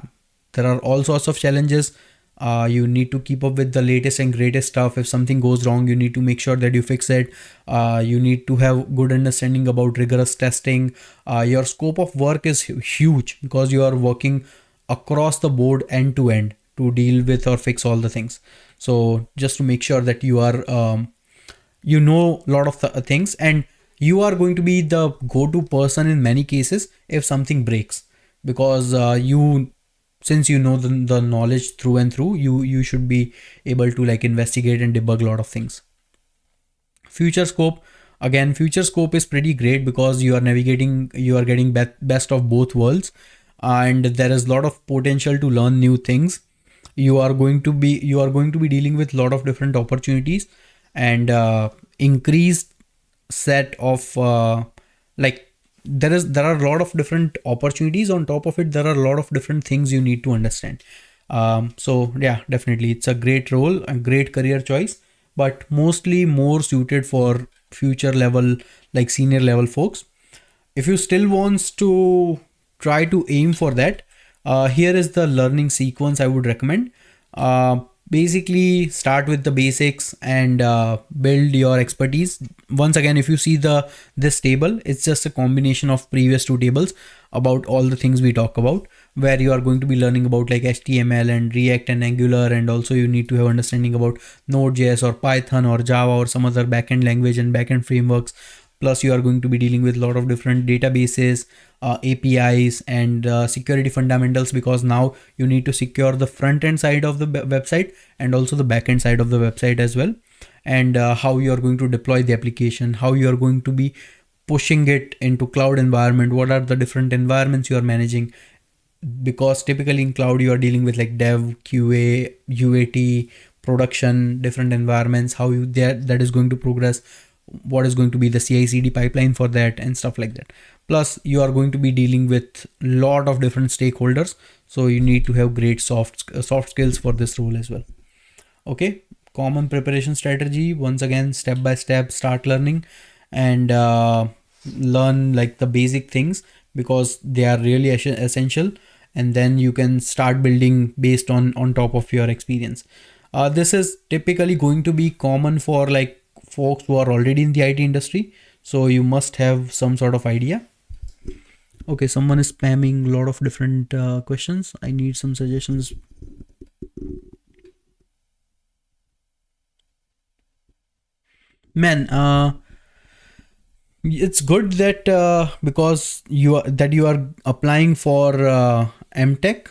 there are all sorts of challenges. You need to keep up with the latest and greatest stuff. If something goes wrong, you need to make sure that you fix it. You need to have good understanding about rigorous testing. Your scope of work is huge because you are working across the board end to end to deal with or fix all the things. So just to make sure that you are you know a lot of things, and you are going to be the go-to person in many cases if something breaks, because since you know the knowledge through and through, you should be able to like investigate and debug a lot of things. Future scope, again, future scope is pretty great because you are getting best of both worlds, and there is a lot of potential to learn new things. You are going to be dealing with a lot of different opportunities, and increased set of like there are a lot of different opportunities. On top of it, there are a lot of different things you need to understand. So yeah, definitely it's a great role, a great career choice, but mostly more suited for future level, like senior level folks. If you still wants to try to aim for that, here is the learning sequence I would recommend. Basically start with the basics and build your expertise. Once again, if you see this table, it's just a combination of previous two tables about all the things we talk about, where you are going to be learning about like HTML and React and Angular, and also you need to have understanding about Node.js or Python or Java or some other backend language and backend frameworks. Plus you are going to be dealing with a lot of different databases, APIs, and security fundamentals, because now you need to secure the front end side of the website and also the back end side of the website as well. And how you are going to deploy the application, how you are going to be pushing it into cloud environment, what are the different environments you are managing, because typically in cloud you are dealing with like dev, QA, UAT, production, different environments, how that is going to progress, what is going to be the CI/CD pipeline for that and stuff like that. Plus you are going to be dealing with a lot of different stakeholders, so you need to have great soft skills for this role as well. Okay, common preparation strategy. Once again, step by step, start learning and learn like the basic things because they are really essential, and then you can start building based on top of your experience. This is typically going to be common for like folks who are already in the IT industry, so you must have some sort of idea. Okay, someone is spamming a lot of different questions. I need some suggestions. Man, it's good that because you are applying for MTech,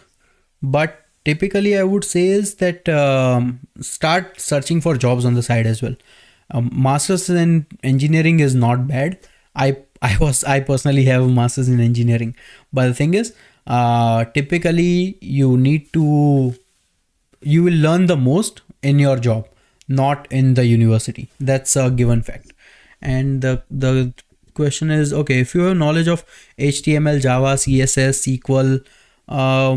but typically I would say is that start searching for jobs on the side as well. Masters in engineering is not bad. I personally have a masters in engineering, but the thing is, typically you will learn the most in your job, not in the university. That's a given fact. And the question is, okay, if you have knowledge of HTML, Java, CSS, SQL,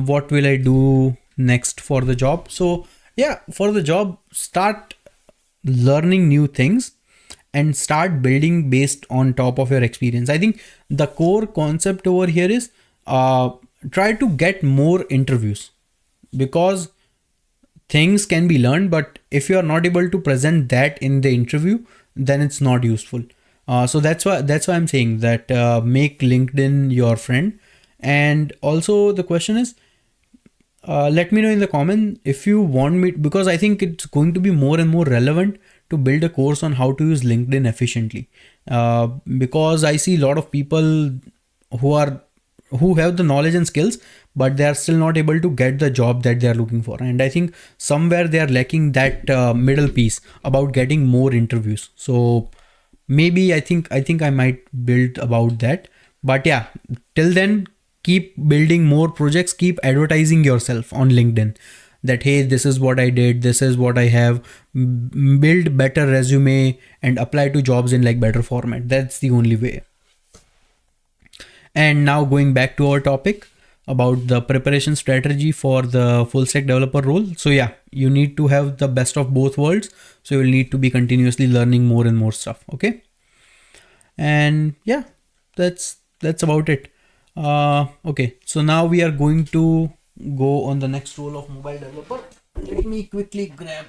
what will I do next for the job? So yeah, for the job, start learning new things and start building based on top of your experience. I think the core concept over here is try to get more interviews, because things can be learned, but if you are not able to present that in the interview, then it's not useful. So that's why I'm saying that make LinkedIn your friend. And also the question is, let me know in the comment if you want me, because I think it's going to be more and more relevant to build a course on how to use LinkedIn efficiently. Because I see a lot of people who are who have the knowledge and skills, but they are still not able to get the job that they are looking for. And I think somewhere they are lacking that middle piece about getting more interviews. So maybe I think I might build about that. But yeah, till then, keep building more projects, keep advertising yourself on LinkedIn, that hey, this is what I did, this is what I have. Build better resume and apply to jobs in like better format. That's the only way. And now going back to our topic about the preparation strategy for the full stack developer role. So yeah, you need to have the best of both worlds. So you will need to be continuously learning more and more stuff. Okay. And yeah, that's about it. Okay, so now we are going to go on the next role of mobile developer. Let me quickly grab.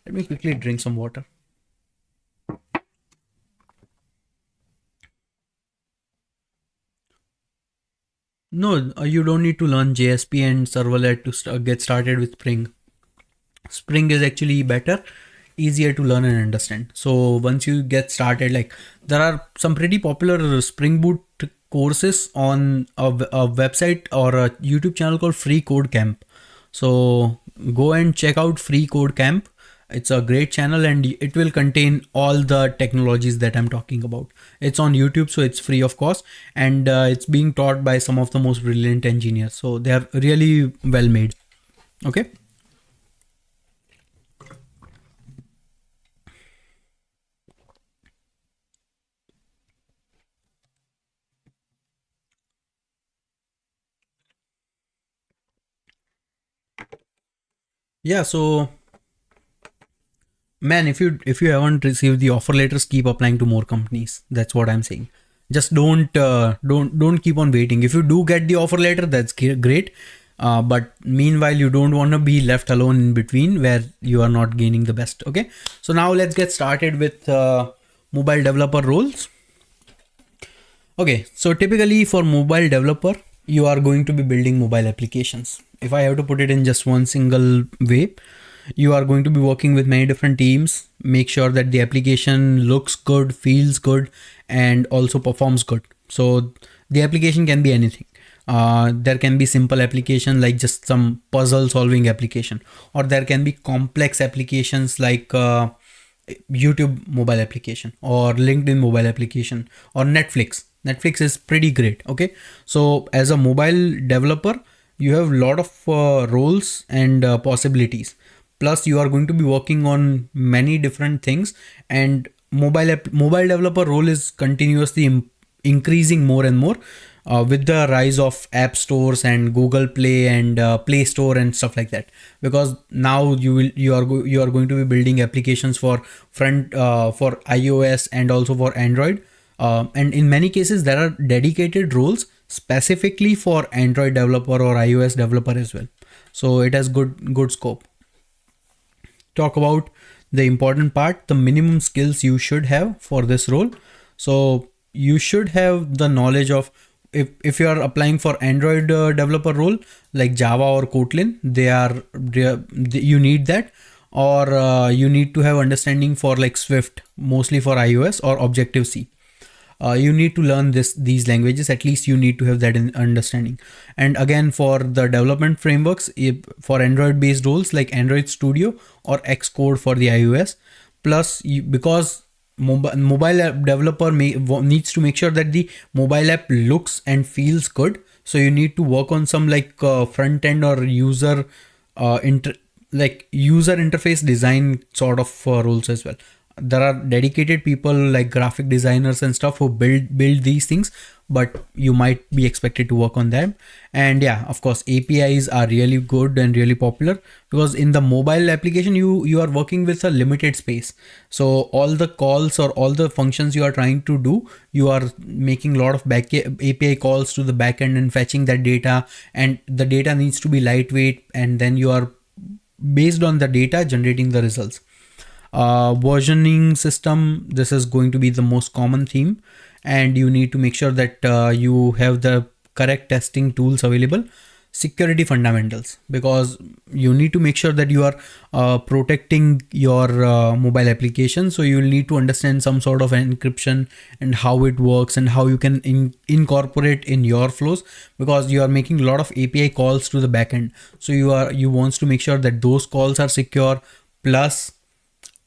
Let me quickly drink some water. No, you don't need to learn JSP and servlet to get started with Spring. Spring is actually better, easier to learn and understand. So once you get started, like there are some pretty popular Spring Boot courses on a website or a YouTube channel called Free Code Camp. So go and check out Free Code Camp. It's a great channel and it will contain all the technologies that I'm talking about. It's on YouTube, so it's free of course, and it's being taught by some of the most brilliant engineers. So they are really well made. Okay. Yeah, so man, if you haven't received the offer letters, keep applying to more companies. That's what I'm saying. Just don't keep on waiting. If you do get the offer letter, that's great. But meanwhile, you don't want to be left alone in between where you are not gaining the best. Okay. So now let's get started with mobile developer roles. Okay, so typically for mobile developer, you are going to be building mobile applications. If I have to put it in just one single way, you are going to be working with many different teams, make sure that the application looks good, feels good, and also performs good. So the application can be anything. There can be simple application like just some puzzle solving application, or there can be complex applications like YouTube mobile application or LinkedIn mobile application or Netflix. Netflix is pretty great. Okay. So as a mobile developer, you have a lot of roles and possibilities. Plus you are going to be working on many different things, and mobile developer role is continuously increasing more and more. with the rise of app stores and Google Play and Play Store and stuff like that. Because now you are going to be building applications for for iOS and also for Android. And in many cases, there are dedicated roles specifically for Android developer or iOS developer as well. So it has good scope. Talk about the important part, the minimum skills you should have for this role. So you should have the knowledge of, if you are applying for Android developer role like Java or Kotlin, you need that. Or you need to have understanding for like Swift, mostly for iOS, or Objective C. You need to learn these languages. At least you need to have that in understanding. And again, for the development frameworks, for Android based roles like Android Studio or Xcode for the iOS, plus because mobile app developer needs to make sure that the mobile app looks and feels good. So you need to work on some like front end or user user interface design sort of roles as well. There are dedicated people like graphic designers and stuff who build these things, but you might be expected to work on them. And yeah, of course, APIs are really good and really popular, because in the mobile application you are working with a limited space. So all the calls or all the functions you are trying to do, you are making a lot of API calls to the backend and fetching that data, and the data needs to be lightweight, and then you are based on the data generating the results. Versioning system, this is going to be the most common theme, and you need to make sure that you have the correct testing tools available. Security fundamentals, because you need to make sure that you are protecting your mobile application. So you'll need to understand some sort of encryption and how it works and how you can incorporate in your flows, because you are making a lot of API calls to the backend. So you wants to make sure that those calls are secure, plus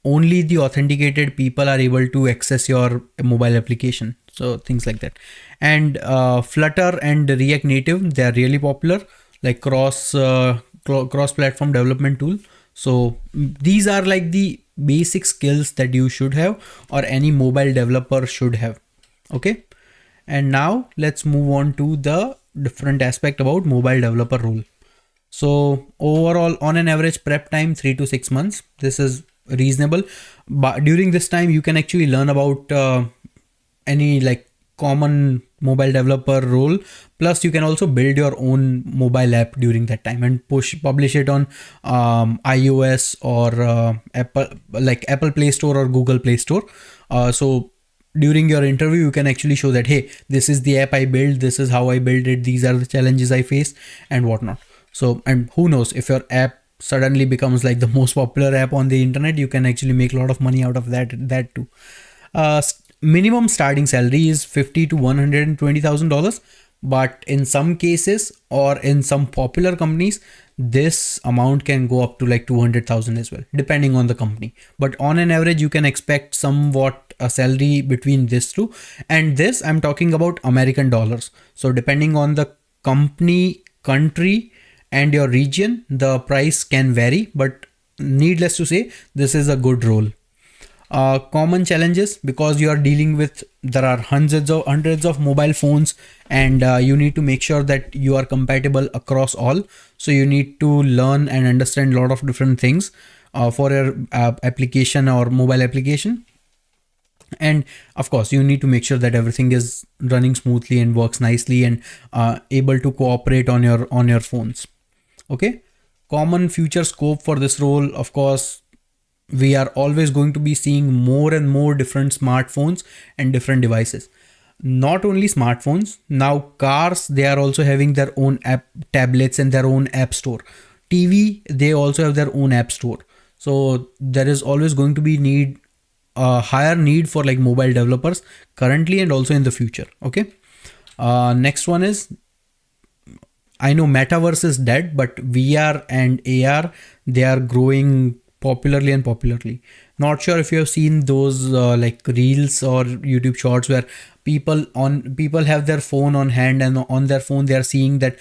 only the authenticated people are able to access your mobile application. So things like that. And Flutter and React Native, they are really popular, like cross platform development tool. So these are like the basic skills that you should have, or any mobile developer should have. Okay. And now let's move on to the different aspect about mobile developer role. So overall, on an average prep time, 3 to 6 months. This is reasonable, but during this time you can actually learn about any like common mobile developer role. Plus you can also build your own mobile app during that time and publish it on iOS or Apple Play Store or Google Play Store. So during your interview you can actually show that, hey, this is the app I built, this is how I built it, these are the challenges I faced and whatnot. So, and who knows, if your app suddenly becomes like the most popular app on the internet, you can actually make a lot of money out of that too. Minimum starting salary is $50,000 to $120,000, but in some cases or in some popular companies, this amount can go up to like 200,000 as well, depending on the company. But on an average, you can expect somewhat a salary between this two. And this, I'm talking about American dollars. So depending on the company, country, and your region, the price can vary, but needless to say, this is a good role. Common challenges, because you are dealing with, there are hundreds of mobile phones, and you need to make sure that you are compatible across all. So you need to learn and understand a lot of different things for your application or mobile application. And of course, you need to make sure that everything is running smoothly and works nicely and able to cooperate on your phones. Okay. Common future scope for this role, of course, we are always going to be seeing more and more different smartphones and different devices. Not only smartphones, now cars, they are also having their own app, tablets and their own app store. TV, they also have their own app store. So there is always going to be higher need for like mobile developers currently and also in the future. Okay. Next one is, I know metaverse is dead, but VR and AR, they are growing popularly. Not sure if you have seen those like reels or YouTube shorts where people have their phone on hand, and on their phone they are seeing that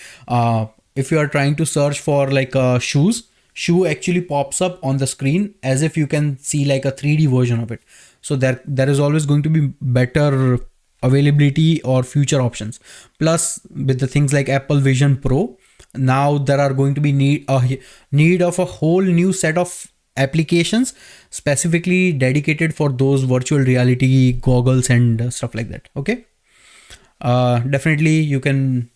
if you are trying to search for like shoe actually pops up on the screen as if you can see like a 3D version of it. So there is always going to be better availability or future options. Plus, with the things like Apple Vision Pro, now there are going to be need of a whole new set of applications specifically dedicated for those virtual reality goggles and stuff like that. Okay, definitely you can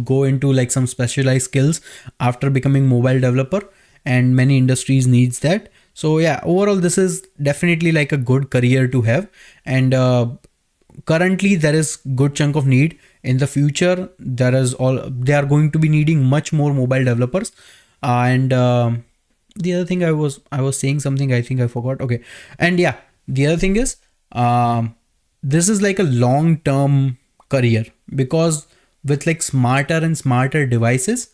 go into like some specialized skills after becoming mobile developer, and many industries needs that. So yeah, overall this is definitely like a good career to have. And currently there is good chunk of need. In the future there is all, they are going to be needing much more mobile developers. And the other thing I was saying something, I think I forgot. Okay, and yeah, the other thing is, this is like a long term career, because with like smarter and smarter devices,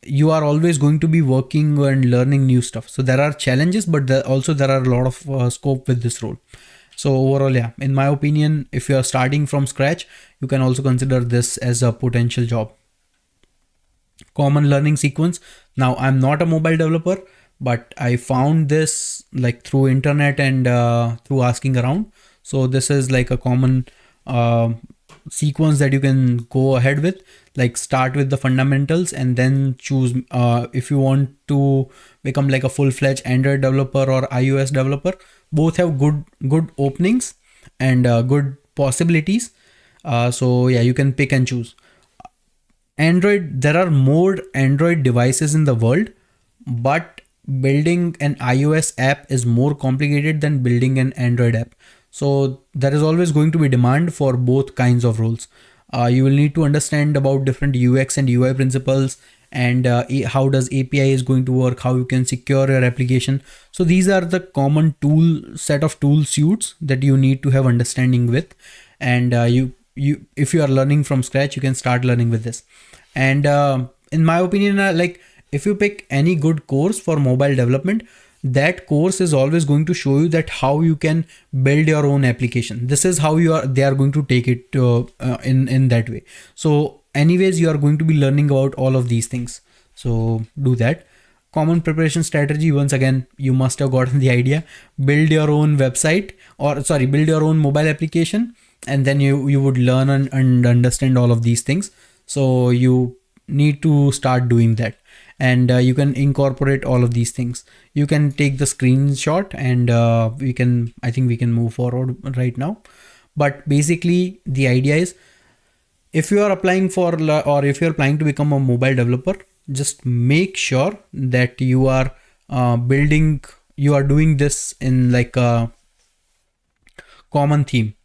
you are always going to be working and learning new stuff. So there are challenges, but also there are a lot of scope with this role. So overall, yeah, in my opinion, if you are starting from scratch, you can also consider this as a potential job. Common learning sequence. Now I'm not a mobile developer, but I found this like through internet and through asking around. So this is like a common uh, sequence that you can go ahead with. Like start with the fundamentals and then choose if you want to become like a full-fledged Android developer or iOS developer. Both have good openings and good possibilities. So yeah, you can pick and choose. Android, there are more Android devices in the world, but building an iOS app is more complicated than building an Android app. So there is always going to be demand for both kinds of roles. You will need to understand about different UX and UI principles, and how does API is going to work, how you can secure your application. So these are the common set of tool suits that you need to have understanding with. And you if you are learning from scratch, you can start learning with this. And in my opinion, like if you pick any good course for mobile development, that course is always going to show you that how you can build your own application. This is how they are going to take it in that way. So anyways, you are going to be learning about all of these things, so do that. Common preparation strategy, once again, you must have gotten the idea. Build your own website, or sorry, build your own mobile application, and then you would learn and understand all of these things. So you need to start doing that. And you can incorporate all of these things. You can take the screenshot, and I think we can move forward right now. But basically the idea is, if you are applying for or if you're planning to become a mobile developer, just make sure that you are doing this in like a common theme.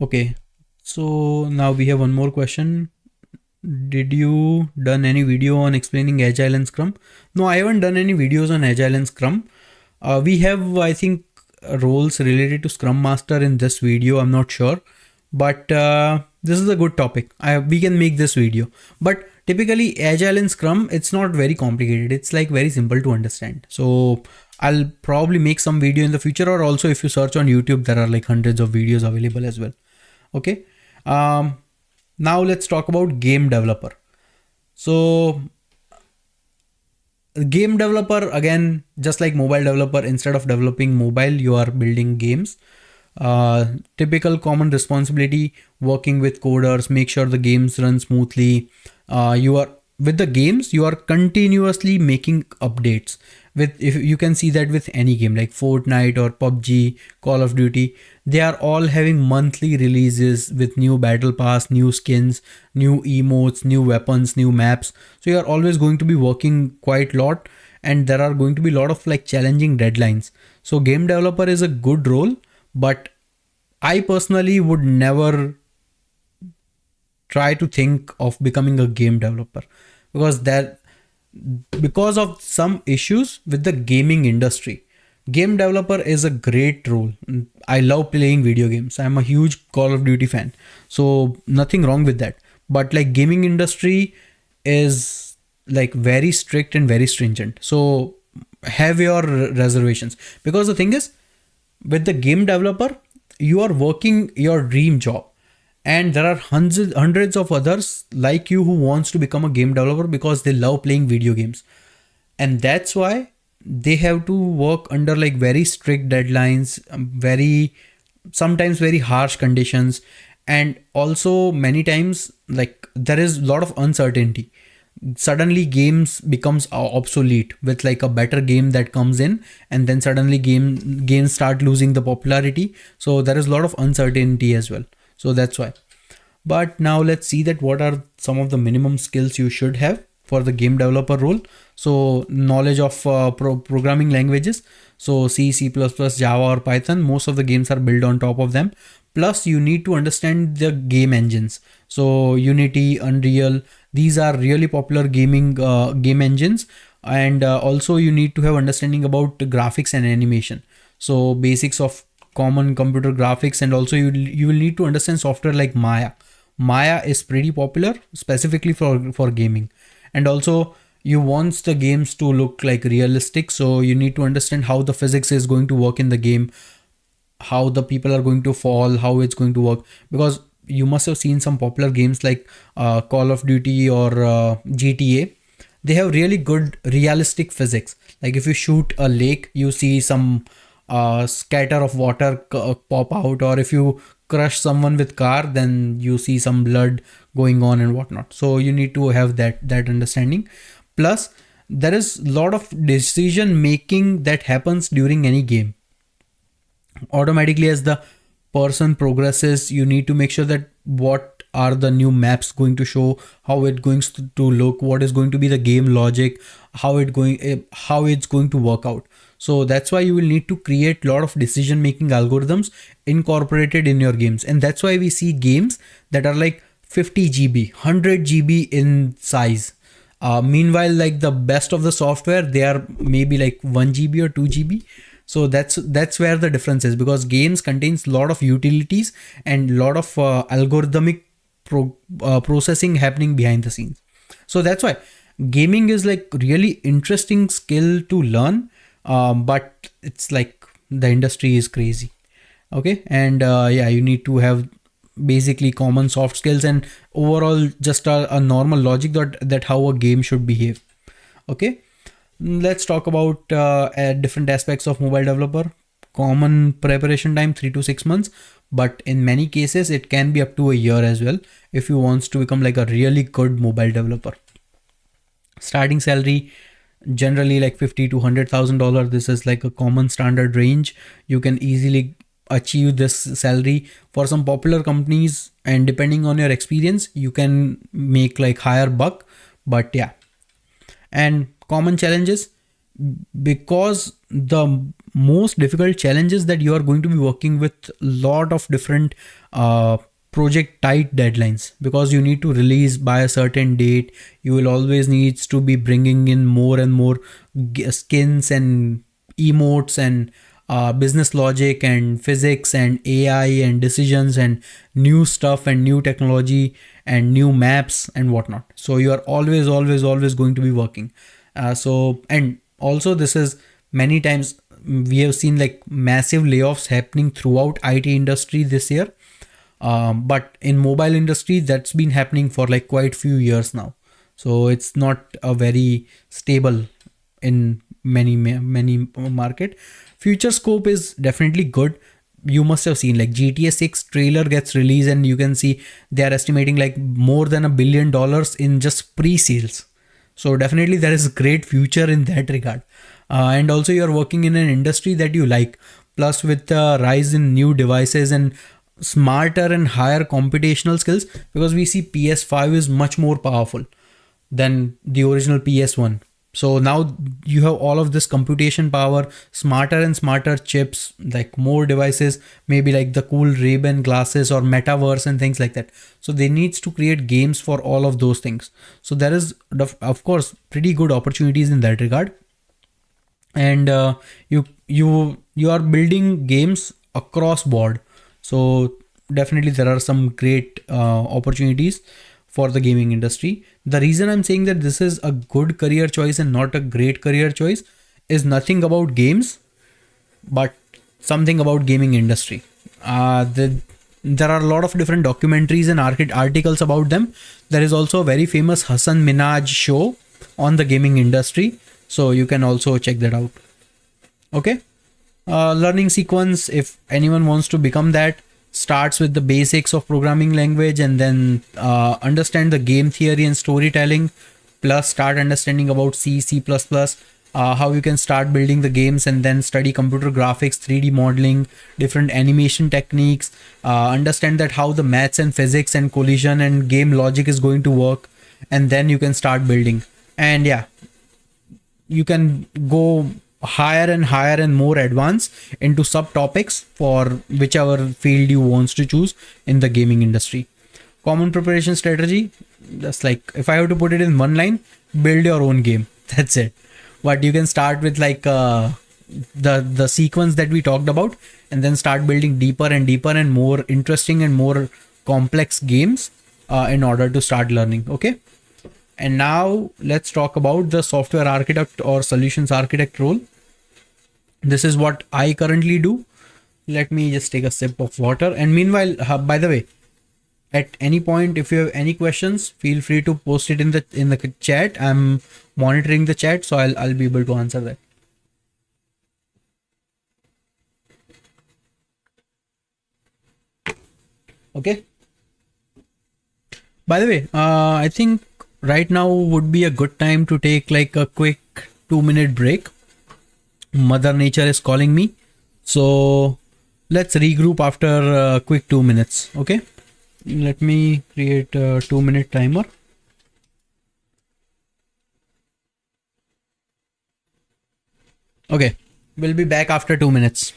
Okay, so now we have one more question. Did you done any video on explaining Agile and Scrum? No, I haven't done any videos on Agile and Scrum. We have, I think, roles related to Scrum Master in this video. I'm not sure, but this is a good topic. We can make this video. But typically Agile and Scrum, it's not very complicated. It's like very simple to understand. So I'll probably make some video in the future, or also if you search on YouTube, there are like hundreds of videos available as well. Okay. Now let's talk about game developer. So game developer, again, just like mobile developer, instead of developing mobile, you are building games. Typical common responsibility: working with coders, make sure the games run smoothly. You are with the games, you are continuously making updates. If you can see that with any game like Fortnite or PUBG, Call of Duty, they are all having monthly releases with new battle pass, new skins, new emotes, new weapons, new maps. So you are always going to be working quite a lot, and there are going to be a lot of like challenging deadlines. So game developer is a good role, but I personally would never try to think of becoming a game developer, because of some issues with the gaming industry. Game developer is a great role. I love playing video games. I'm a huge Call of Duty fan, so nothing wrong with that. But like gaming industry is like very strict and very stringent. So have your reservations, because the thing is, with the game developer, you are working your dream job, and there are hundreds of others like you who wants to become a game developer because they love playing video games. And that's why they have to work under like very strict deadlines, very sometimes very harsh conditions. And also many times like there is a lot of uncertainty. Suddenly games becomes obsolete with like a better game that comes in, and then suddenly games start losing the popularity. So there is a lot of uncertainty as well. So that's why. But now let's see that what are some of the minimum skills you should have for the game developer role. So knowledge of programming languages, so C, C++, Java or Python, most of the games are built on top of them. Plus you need to understand the game engines. So Unity, Unreal, these are really popular game engines. And also you need to have understanding about graphics and animation. So basics of common computer graphics, and also you will need to understand software like Maya. Maya is pretty popular specifically for gaming. And also you want the games to look like realistic, so you need to understand how the physics is going to work in the game, how the people are going to fall, how it's going to work. Because you must have seen some popular games like Call of Duty or GTA. They have really good realistic physics. Like if you shoot a lake, you see some scatter of water pop out, or if you crush someone with car, then you see some blood going on and whatnot. So you need to have that understanding. Plus there is a lot of decision making that happens during any game automatically. As the person progresses, you need to make sure that what are the new maps going to show, how it going to look, what is going to be the game logic, how it's going to work out. So that's why you will need to create a lot of decision making algorithms incorporated in your games. And that's why we see games that are like 50 GB, 100 GB in size. Meanwhile, like the best of the software, they are maybe like 1 GB or 2 GB. So that's where the difference is, because games contains a lot of utilities and a lot of algorithmic processing happening behind the scenes. So that's why gaming is like really interesting skill to learn. But it's like the industry is crazy. Okay. And yeah, you need to have basically common soft skills and overall just a normal logic that how a game should behave. Okay. Let's talk about different aspects of mobile developer. Common preparation time 3 to 6 months, but in many cases it can be up to a year as well if you want to become like a really good mobile developer. Starting salary generally like 50 to $100,000. This is like a common standard range. You can easily achieve this salary for some popular companies, and depending on your experience you can make like higher buck. But yeah. And common challenges, because the most difficult challenges that you are going to be working with lot of different project tight deadlines, because you need to release by a certain date. You will always needs to be bringing in more and more skins and emotes and business logic and physics and AI and decisions and new stuff and new technology and new maps and whatnot. So you are always going to be working. And also this is many times we have seen like massive layoffs happening throughout IT industry this year. But in mobile industry, that's been happening for like quite few years now. So it's not a very stable in many market. Future scope is definitely good. You must have seen like GTA 6 trailer gets released and you can see they are estimating like more than $1 billion in just pre-sales. So definitely there is a great future in that regard. And also you're working in an industry that you like. Plus with the rise in new devices and smarter and higher computational skills, because we see PS5 is much more powerful than the original PS1. So now you have all of this computation power, smarter and smarter chips, like more devices, maybe like the cool Ray-Ban glasses or metaverse and things like that. So they needs to create games for all of those things. So there is of course pretty good opportunities in that regard. And you are building games across board. So definitely there are some great opportunities for the gaming industry. The reason I'm saying that this is a good career choice and not a great career choice is nothing about games, but something about gaming industry. There are a lot of different documentaries and articles about them. There is also a very famous Hassan Minhaj show on the gaming industry. So you can also check that out. Okay. Learning sequence, if anyone wants to become that, starts with the basics of programming language, and then understand the game theory and storytelling, plus start understanding about C++, how you can start building the games, and then study computer graphics, 3D modeling, different animation techniques, understand that how the maths and physics and collision and game logic is going to work, and then you can start building. And yeah, you can go higher and higher and more advanced into subtopics for whichever field you want to choose in the gaming industry. Common preparation strategy, just like if I have to put it in one line, build your own game. That's it. But you can start with like the sequence that we talked about, and then start building deeper and deeper and more interesting and more complex games in order to start learning. Okay. And now let's talk about the software architect or solutions architect role. This is what I currently do. Let me just take a sip of water. And meanwhile, by the way, at any point, if you have any questions, feel free to post it in the chat. I'm monitoring the chat, so I'll be able to answer that. Okay. By the way, I think right now would be a good time to take like a quick 2-minute break. Mother Nature is calling me. So let's regroup after a quick 2 minutes. Okay. Let me create a 2-minute timer. Okay. We'll be back after 2 minutes.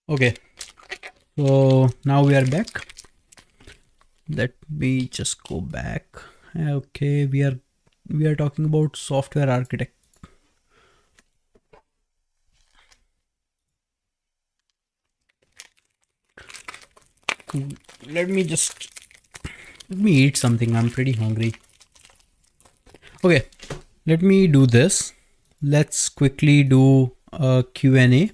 Okay. So now we are back. Let me just go back. Okay, we are talking about software architect. Let me eat something. I'm pretty hungry. Okay, let me do this. Let's quickly do a Q&A.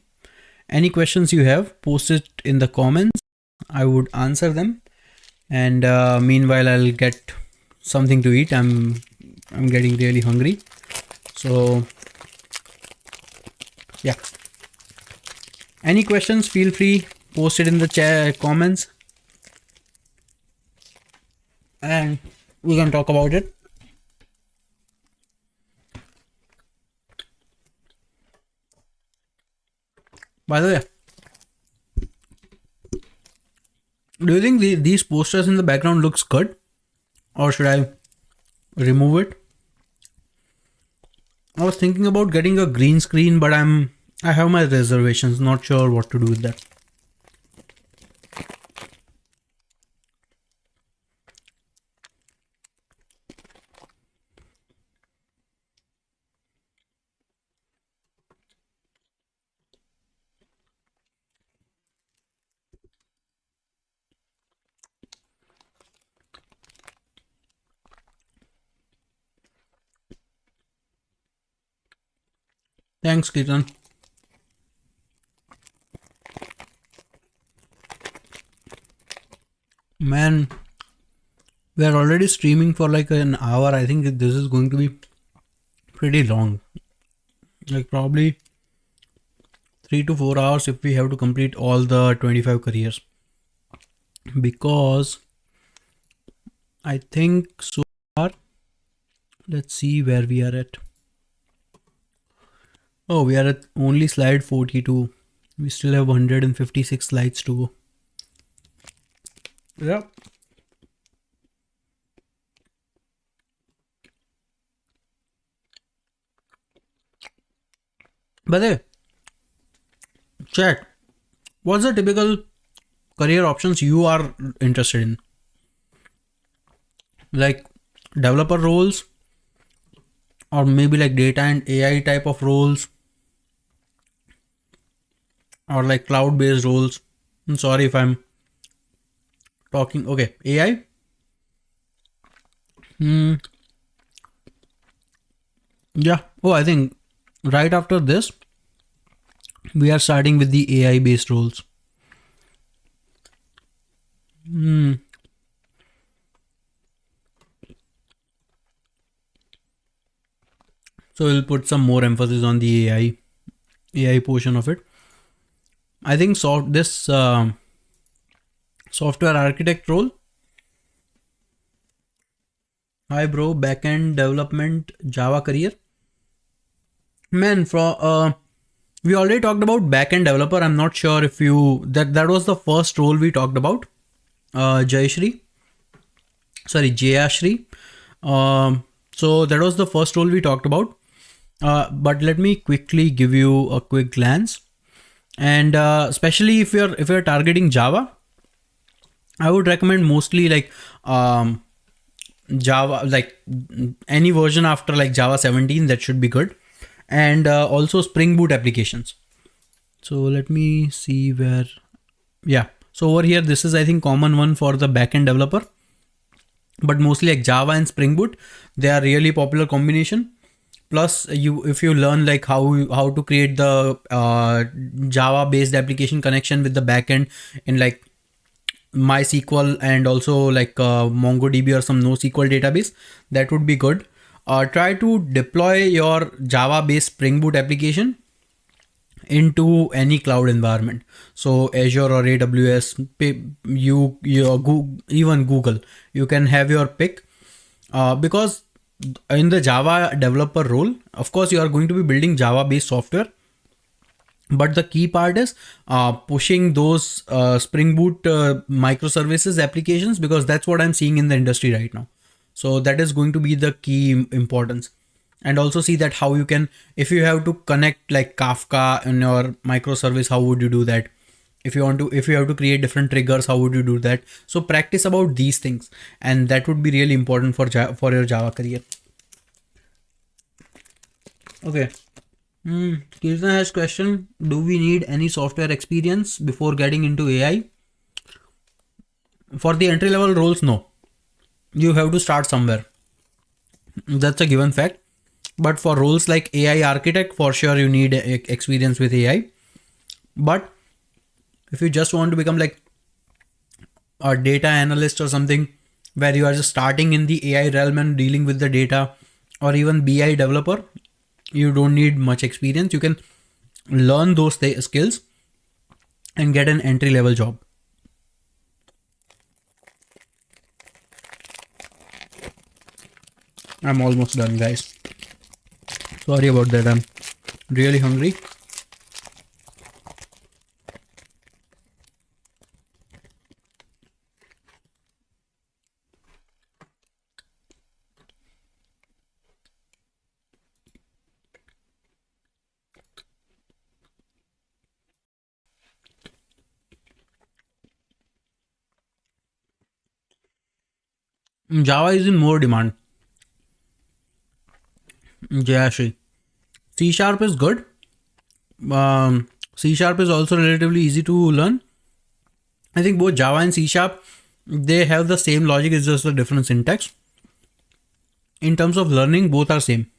Any questions you have, post it in the comments. I would answer them. And meanwhile, I'll get something to eat. I'm getting really hungry. So yeah. Any questions, feel free, post it in the chat comments, and we can talk about it. By the way, do you think these posters in the background looks good, or should I remove it? I was thinking about getting a green screen, but I have my reservations. Not sure what to do with that. Thanks, Ketan. Man, we are already streaming for like an hour. I think this is going to be pretty long. Like probably 3 to 4 hours if we have to complete all the 25 careers. Because I think so far, let's see where we are at. Oh, we are at only slide 42. We still have 156 slides to go. Yeah. But hey, chat, what's the typical career options you are interested in? Like developer roles, or maybe like data and AI type of roles, or like cloud based roles. I'm sorry if I'm talking. Okay, AI. Hmm. Yeah. Oh, I think right after this, we are starting with the AI based roles. Hmm. So we'll put some more emphasis on the AI portion of it. I think this software architect role. Hi bro, backend development Java career. Man, we already talked about backend developer. I'm not sure if you that was the first role we talked about. Jayashri, sorry Jayashri. So that was the first role we talked about. But let me quickly give you a quick glance. And especially if you're targeting Java, I would recommend mostly like Java, like any version after like Java 17, that should be good. And also Spring Boot applications. So let me see where, yeah. So over here, this is I think common one for the backend developer, but mostly like Java and Spring Boot, they are really popular combination. Plus if you learn like how to create the Java based application connection with the backend in like MySQL and also like MongoDB or some NoSQL database, that would be good. Try to deploy your Java based Spring Boot application into any cloud environment. So Azure or AWS, even Google, you can have your pick. Because in the Java developer role, of course, you are going to be building Java based software, but the key part is pushing those Spring Boot microservices applications, because that's what I'm seeing in the industry right now. So that is going to be the key importance. And also see that how you can, if you have to connect like Kafka in your microservice, how would you do that? If you have to create different triggers, how would you do that? So practice about these things, and that would be really important for your Java career. Okay. Kirtan has question: do we need any software experience before getting into AI? For the entry level roles, no. You have to start somewhere. That's a given fact. But for roles like AI architect, for sure you need experience with AI. But if you just want to become like a data analyst or something, where you are just starting in the AI realm and dealing with the data, or even BI developer, you don't need much experience. You can learn those skills and get an entry level job. I'm almost done, guys. Sorry about that. I'm really hungry. Java is in more demand. Jayashri. C Sharp is good. C Sharp is also relatively easy to learn. I think both Java and C Sharp, they have the same logic, it's just a different syntax. In terms of learning, both are same.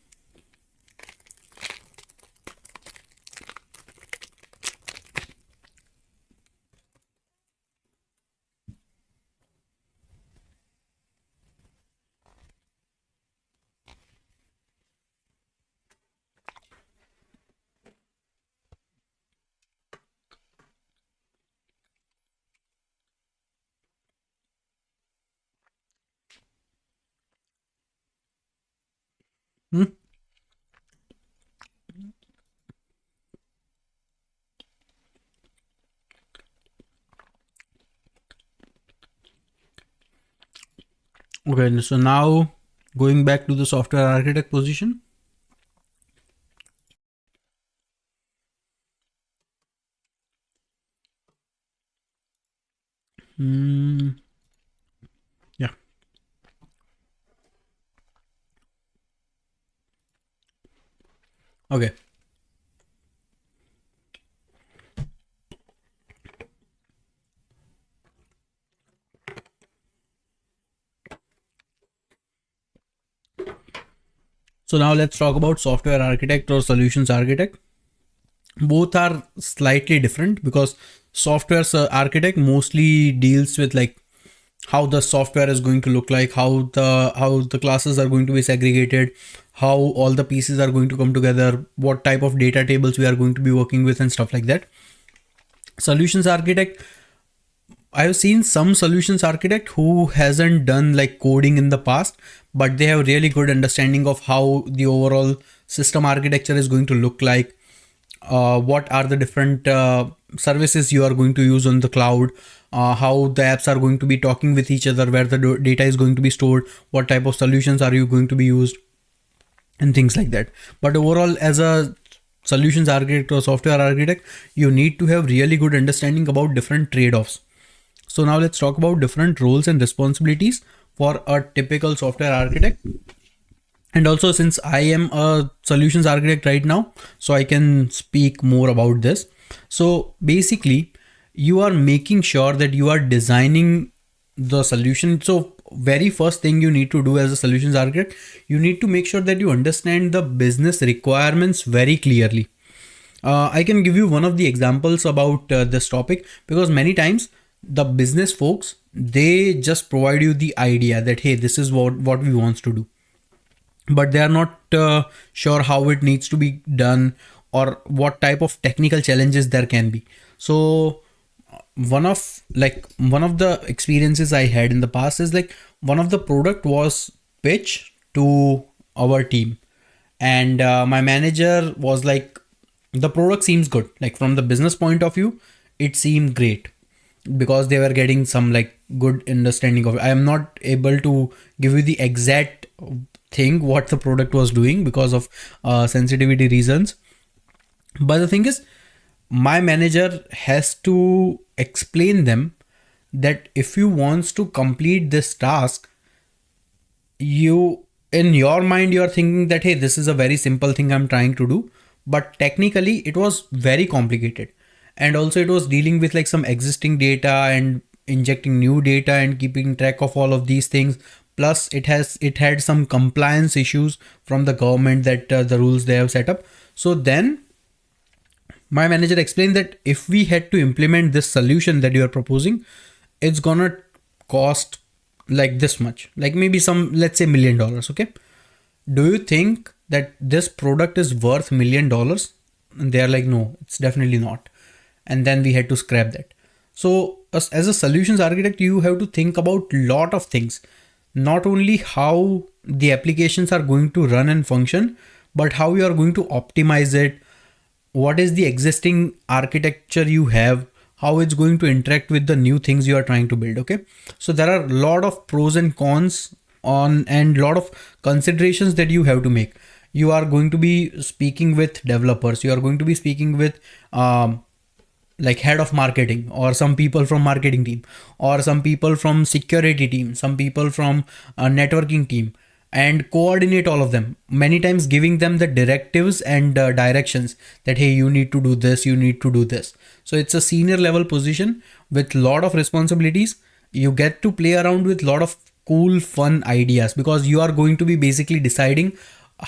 Hmm? Okay, so now going back to the software architect position. Hmm. Yeah. Okay. So now let's talk about software architect or solutions architect. Both are slightly different because software architect mostly deals with like how the software is going to look like, how the classes are going to be segregated, how all the pieces are going to come together, what type of data tables we are going to be working with and stuff like that. Solutions architect, I've seen some solutions architect who hasn't done like coding in the past, but they have really good understanding of how the overall system architecture is going to look like, what are the different services you are going to use on the cloud, how the apps are going to be talking with each other, where the data is going to be stored, what type of solutions are you going to be used, and things like that. But overall, as a solutions architect or software architect, you need to have really good understanding about different trade-offs. So now let's talk about different roles and responsibilities for a typical software architect. And also, since I am a solutions architect right now, so I can speak more about this. So basically, you are making sure that you are designing the solution. So very first thing you need to do as a solutions architect, you need to make sure that you understand the business requirements very clearly. I can give you one of the examples about this topic, because many times the business folks, they just provide you the idea that hey, this is what we want to do, but they are not sure how it needs to be done or what type of technical challenges there can be. So one of the experiences I had in the past is like one of the product was pitched to our team, and my manager was like, the product seems good, like from the business point of view it seemed great, because they were getting some like good understanding of it. I am not able to give you the exact thing what the product was doing because of sensitivity reasons, but the thing is, my manager has to explain them that if you wants to complete this task, you, in your mind, you are thinking that hey, this is a very simple thing I'm trying to do, but technically it was very complicated. And also it was dealing with like some existing data and injecting new data and keeping track of all of these things. Plus it had some compliance issues from the government, that the rules they have set up. So then my manager explained that if we had to implement this solution that you are proposing, it's gonna cost like this much, like maybe some, let's say $1 million. Okay, do you think that this product is worth $1 million? And they are like, no, it's definitely not. And then we had to scrap that. So as a solutions architect, you have to think about lot of things, not only how the applications are going to run and function, but how you are going to optimize it, what is the existing architecture you have, how it's going to interact with the new things you are trying to build. Okay, so there are a lot of pros and cons on, and lot of considerations that you have to make. You are going to be speaking with developers, you are going to be speaking with like head of marketing, or some people from marketing team, or some people from security team, some people from a networking team, and coordinate all of them, many times giving them the directives and directions that hey, you need to do this, you need to do this. So it's a senior level position with lot of responsibilities. You get to play around with lot of cool fun ideas, because you are going to be basically deciding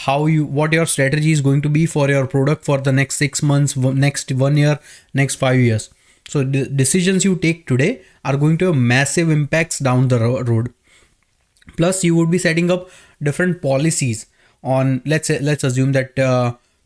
what your strategy is going to be for your product for the next 6 months, next 1 year, next 5 years. So the decisions you take today are going to have massive impacts down the road. Plus you would be setting up different policies on, let's assume that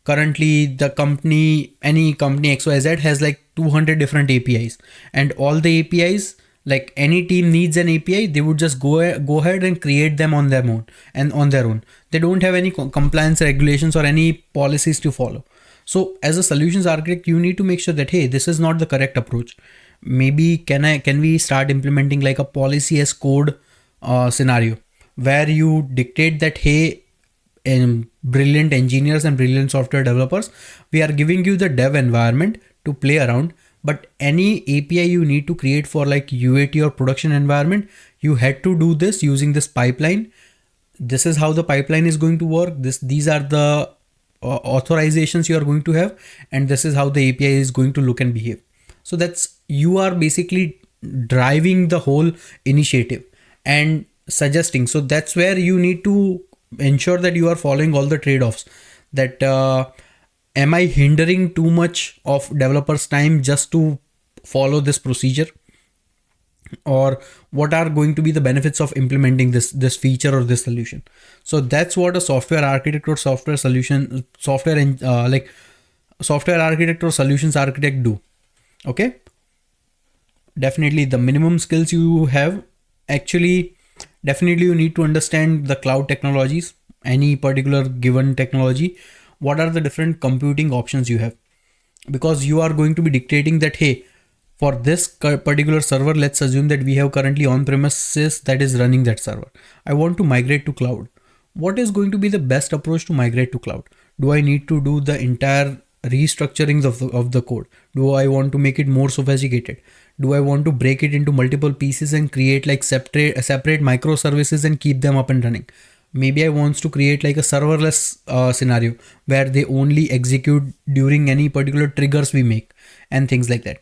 currently the company, any company XYZ has like 200 different APIs, and all the APIs Like any team needs an API, they would just go ahead and create them on their own and on their own. They don't have any compliance regulations or any policies to follow. So as a solutions architect, you need to make sure that, hey, this is not the correct approach. Maybe can we start implementing like a policy as code scenario where you dictate that, hey, brilliant engineers and brilliant software developers, we are giving you the dev environment to play around, but any API you need to create for like UAT or production environment, you had to do this using this pipeline. This is how the pipeline is going to work. These are the authorizations you are going to have, and this is how the API is going to look and behave. So that's, you are basically driving the whole initiative and suggesting. So that's where you need to ensure that you are following all the trade-offs, that am I hindering too much of developers' time just to follow this procedure, or what are going to be the benefits of implementing this feature or this solution. So that's what a software architect or software architect or solutions architect do. Okay, definitely the minimum skills you have, actually definitely you need to understand the cloud technologies, any particular given technology, what are the different computing options you have, because you are going to be dictating that, hey, for this particular server, let's assume that we have currently on premises that is running that server. I want to migrate to cloud. What is going to be the best approach to migrate to cloud? Do I need to do the entire restructuring of the code? Do I want to make it more sophisticated? Do I want to break it into multiple pieces and create like separate microservices and keep them up and running? Maybe I want to create like a serverless scenario where they only execute during any particular triggers we make and things like that.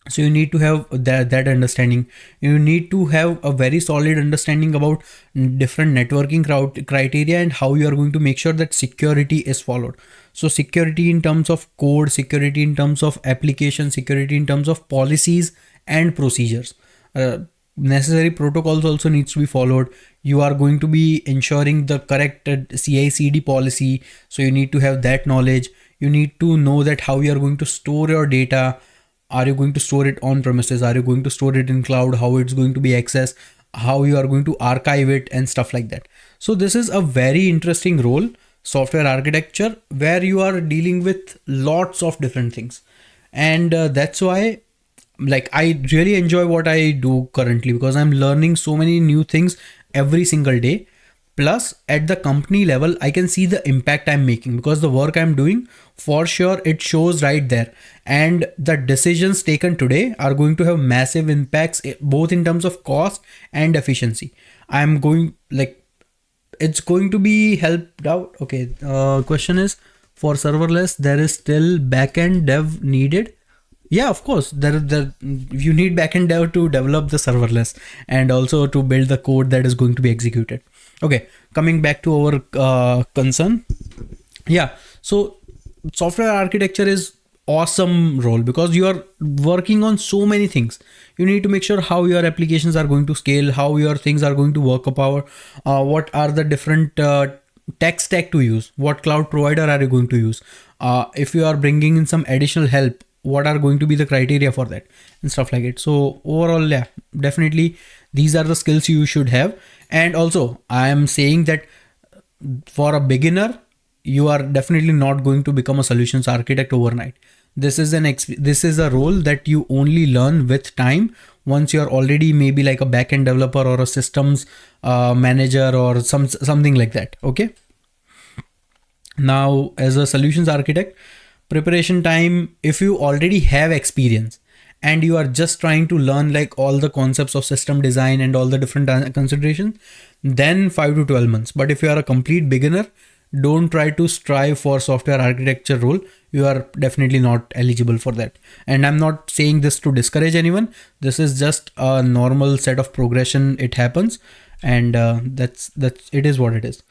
So you need to have that understanding. You need to have a very solid understanding about different networking criteria and how you are going to make sure that security is followed. So security in terms of code, security in terms of application, security in terms of policies and procedures. Necessary protocols also needs to be followed. You are going to be ensuring the correct CI/CD policy. So you need to have that knowledge. You need to know that how you are going to store your data. Are you going to store it on premises? Are you going to store it in cloud? How it's going to be accessed? How you are going to archive it and stuff like that. So this is a very interesting role, software architecture, where you are dealing with lots of different things. And that's why like I really enjoy what I do currently, because I'm learning so many new things every single day. Plus at the company level, I can see the impact I'm making, because the work I'm doing, for sure it shows right there, and the decisions taken today are going to have massive impacts both in terms of cost and efficiency. I'm going like, it's going to be helped out. Okay, question is, for serverless there is still backend dev needed? Yeah, of course, you need backend dev to develop the serverless and also to build the code that is going to be executed. Okay, coming back to our concern. Yeah, so software architecture is awesome role because you are working on so many things. You need to make sure how your applications are going to scale, how your things are going to work up, what are the different tech stack to use, what cloud provider are you going to use, if you are bringing in some additional help, what are going to be the criteria for that and stuff like it. So overall, yeah, definitely these are the skills you should have. And also I am saying that for a beginner, you are definitely not going to become a solutions architect overnight. This is a role that you only learn with time, once you're already maybe like a backend developer or a systems manager or something like that. Okay, now as a solutions architect, preparation time, if you already have experience and you are just trying to learn like all the concepts of system design and all the different considerations, then 5 to 12 months. But if you are a complete beginner, don't try to strive for software architecture role. You are definitely not eligible for that. And I'm not saying this to discourage anyone. This is just a normal set of progression. It happens, and that's it is what it is.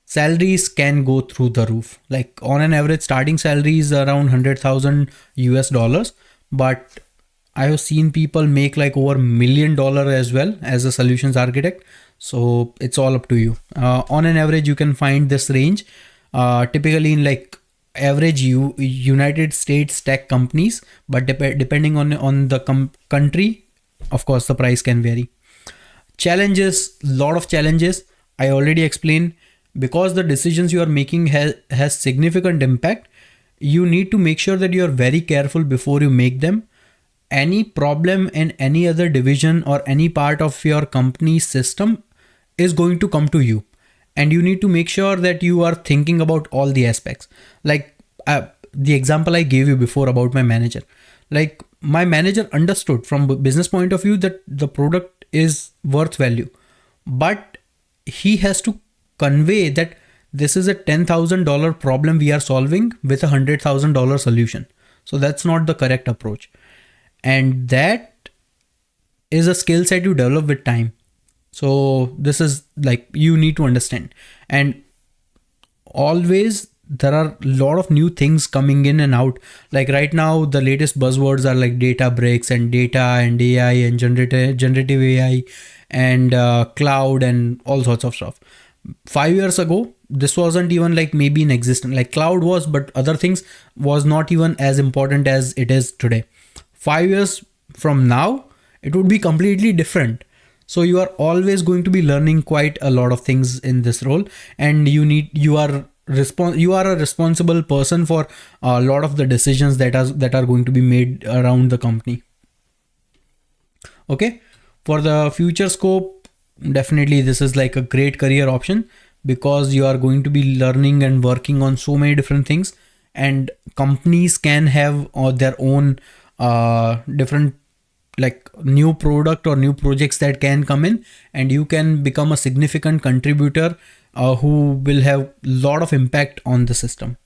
Salaries can go through the roof. Like on an average, starting salary is around 100,000 US dollars, but I have seen people make like over $1 million as well as a solutions architect. So it's all up to you. On an average, you can find this range typically in like average United States tech companies, but depending on the country, of course the price can vary. Challenges, lot of challenges. I already explained, because the decisions you are making has significant impact. You need to make sure that you are very careful before you make them. Any problem in any other division or any part of your company's system is going to come to you, and you need to make sure that you are thinking about all the aspects. Like the example I gave you before about my manager, like my manager understood from business point of view that the product is worth value, but he has to convey that this is a $10,000 problem we are solving with a $100,000 solution. So that's not the correct approach, and that is a skill set you develop with time. So this is like you need to understand. And always there are a lot of new things coming in and out. Like right now the latest buzzwords are like data breaks and data and AI and generative AI and cloud and all sorts of stuff. 5 years ago this wasn't even like maybe in existence. Like cloud was, but other things was not even as important as it is today. 5 years from now it would be completely different. So you are always going to be learning quite a lot of things in this role, and you are a responsible person for a lot of the decisions that are going to be made around the company. Okay, for the future scope, definitely this is like a great career option, because you are going to be learning and working on so many different things, and companies can have their own different like new product or new projects that can come in, and you can become a significant contributor who will have lot of impact on the system.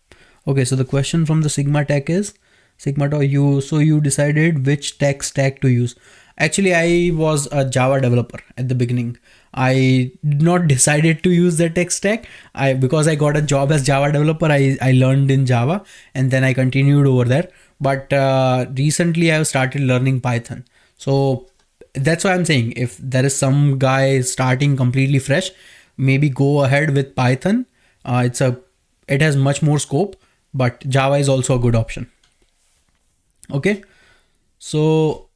Okay, so the question from the Sigma Tech is, Sigma Tech, you decided which tech stack to use. Actually, I was a Java developer at the beginning. I did not decided to use the tech stack. Because I got a job as Java developer, I learned in Java and then I continued over there. But recently I've started learning Python. So that's why I'm saying, if there is some guy starting completely fresh, maybe go ahead with Python. It has much more scope, but Java is also a good option. Okay, so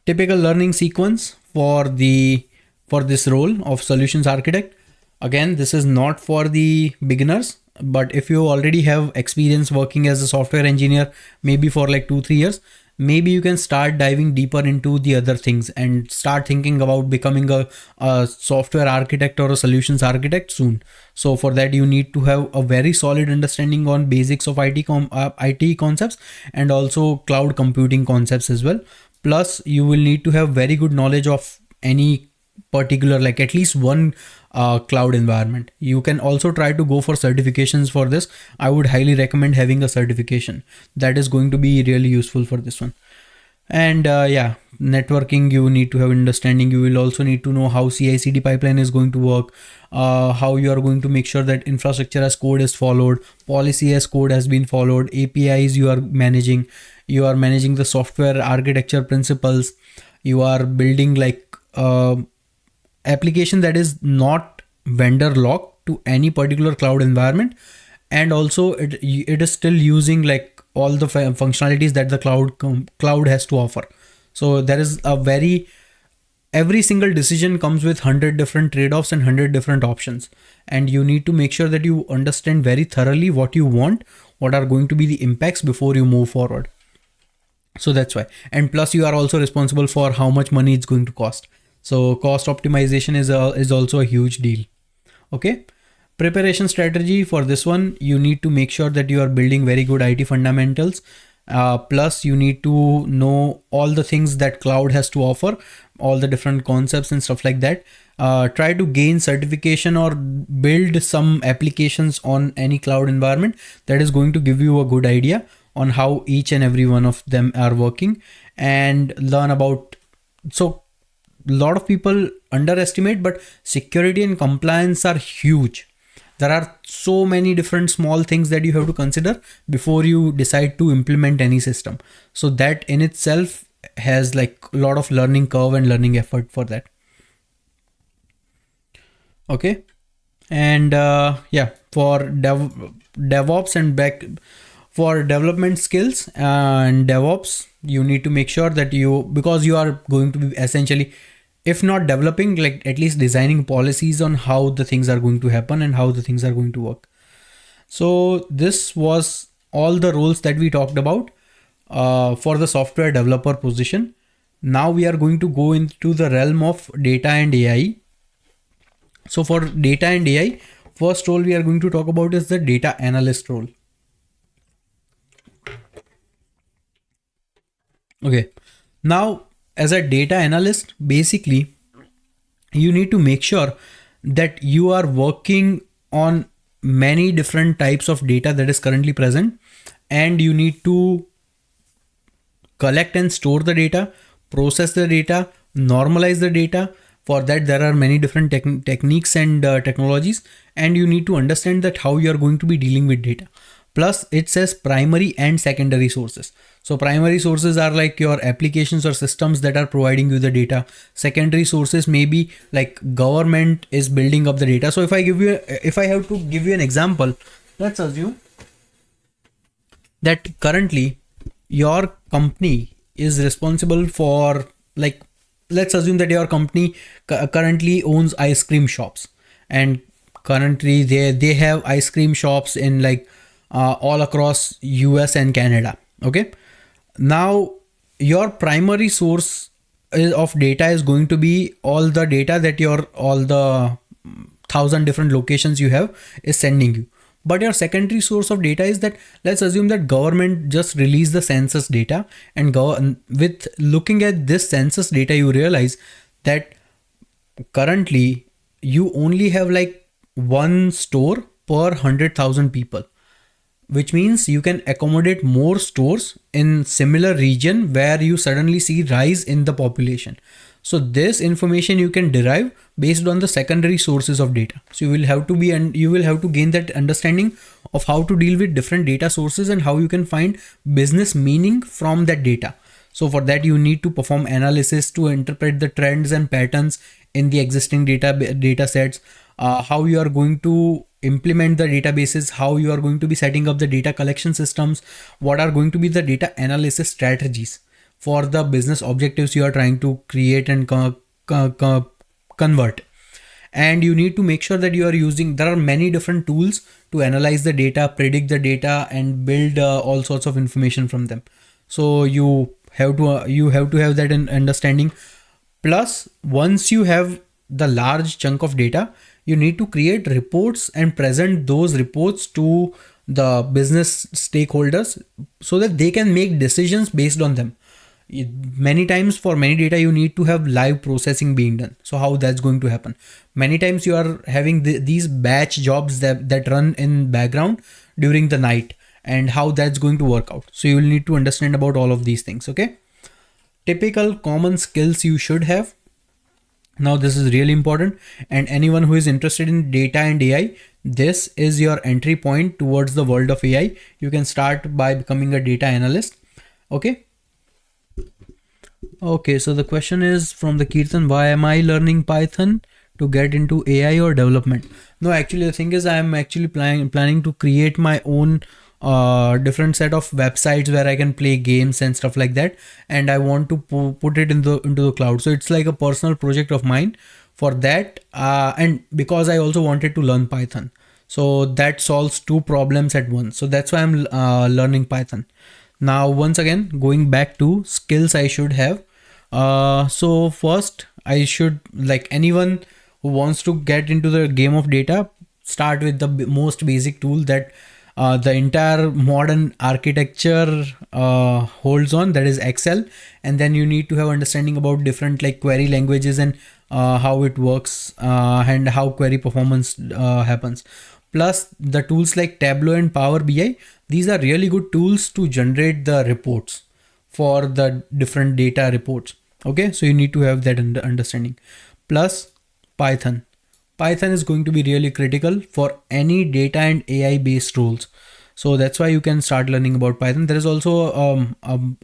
typical learning sequence for this role of solutions architect. Again, this is not for the beginners, but if you already have experience working as a software engineer, maybe for like 2-3 years, maybe you can start diving deeper into the other things and start thinking about becoming a software architect or a solutions architect soon. So for that you need to have a very solid understanding on basics of IT concepts and also cloud computing concepts as well. Plus you will need to have very good knowledge of any particular, like at least one cloud environment. You can also try to go for certifications for this. I would highly recommend having a certification. That is going to be really useful for this one. And yeah, networking, you need to have understanding. You will also need to know how CI/CD pipeline is going to work, how you are going to make sure that infrastructure as code is followed, policy as code has been followed, APIs you are managing the software architecture principles. You are building like application that is not vendor locked to any particular cloud environment, and also it is still using like all the functionalities that the cloud has to offer. So there is every single decision comes with 100 different trade-offs and 100 different options, and you need to make sure that you understand very thoroughly what you want, what are going to be the impacts before you move forward. So that's why. And plus you are also responsible for how much money it's going to cost. So cost optimization is also a huge deal. Okay, preparation strategy for this one, you need to make sure that you are building very good IT fundamentals. Plus you need to know all the things that cloud has to offer, all the different concepts and stuff like that. Try to gain certification or build some applications on any cloud environment. That is going to give you a good idea on how each and every one of them are working, and learn about. So a lot of people underestimate, but security and compliance are huge. There are so many different small things that you have to consider before you decide to implement any system. So that in itself has like a lot of learning curve and learning effort for that. Okay, and yeah, for DevOps and For development skills and DevOps, you need to make sure that because you are going to be essentially, if not developing, like at least designing policies on how the things are going to happen and how the things are going to work. So this was all the roles that we talked about for the software developer position. Now we are going to go into the realm of data and AI. So for data and AI, first role we are going to talk about is the data analyst role. Okay. Now, as a data analyst, basically, you need to make sure that you are working on many different types of data that is currently present, and you need to collect and store the data, process the data, normalize the data. For that, there are many different techniques and technologies, and you need to understand that how you are going to be dealing with data. Plus, it says primary and secondary sources. So primary sources are like your applications or systems that are providing you the data. Secondary sources may be like government is building up the data. So if I have to give you an example, let's assume that currently your company is responsible for, like, let's assume that your company currently owns ice cream shops, and currently they have ice cream shops in like all across US and Canada. Okay. Now your primary source of data is going to be all the data that all the 1,000 different locations you have is sending you. But your secondary source of data is that, let's assume that government just released the census data, and with looking at this census data, you realize that currently you only have like one store per 100,000 people, which means you can accommodate more stores in similar region where you suddenly see rise in the population. So this information you can derive based on the secondary sources of data. So you will have to gain that understanding of how to deal with different data sources and how you can find business meaning from that data. So for that, you need to perform analysis to interpret the trends and patterns in the existing data sets, how you are going to implement the databases, how you are going to be setting up the data collection systems, what are going to be the data analysis strategies for the business objectives you are trying to create and convert. And you need to make sure that you are using, there are many different tools to analyze the data, predict the data, and build all sorts of information from them. So you have to have that understanding. Plus, once you have the large chunk of data, you need to create reports and present those reports to the business stakeholders so that they can make decisions based on them. Many times for many data, you need to have live processing being done. So how that's going to happen? Many times you are having these batch jobs that run in background during the night, and how that's going to work out. So you will need to understand about all of these things. Okay. Typical common skills you should have. Now this is really important, and anyone who is interested in data and AI, this is your entry point towards the world of AI. You can start by becoming a data analyst. Okay. Okay, so the question is from the Kirtan, why am I learning Python to get into AI or development? No, actually the thing is I am actually planning to create my own different set of websites where I can play games and stuff like that, and I want to put it into the cloud. So it's like a personal project of mine for that, and because I also wanted to learn Python, so that solves two problems at once. So that's why I'm learning Python. Now once again, going back to skills I should have. So first, I should, like anyone who wants to get into the game of data, start with the most basic tool that the entire modern architecture holds on, that is Excel. And then you need to have understanding about different like query languages and how it works, and how query performance happens. Plus the tools like Tableau and Power BI, these are really good tools to generate the reports for the different data reports. Okay, so you need to have that understanding. Plus Python. Python is going to be really critical for any data and AI based roles. So that's why you can start learning about Python. There is also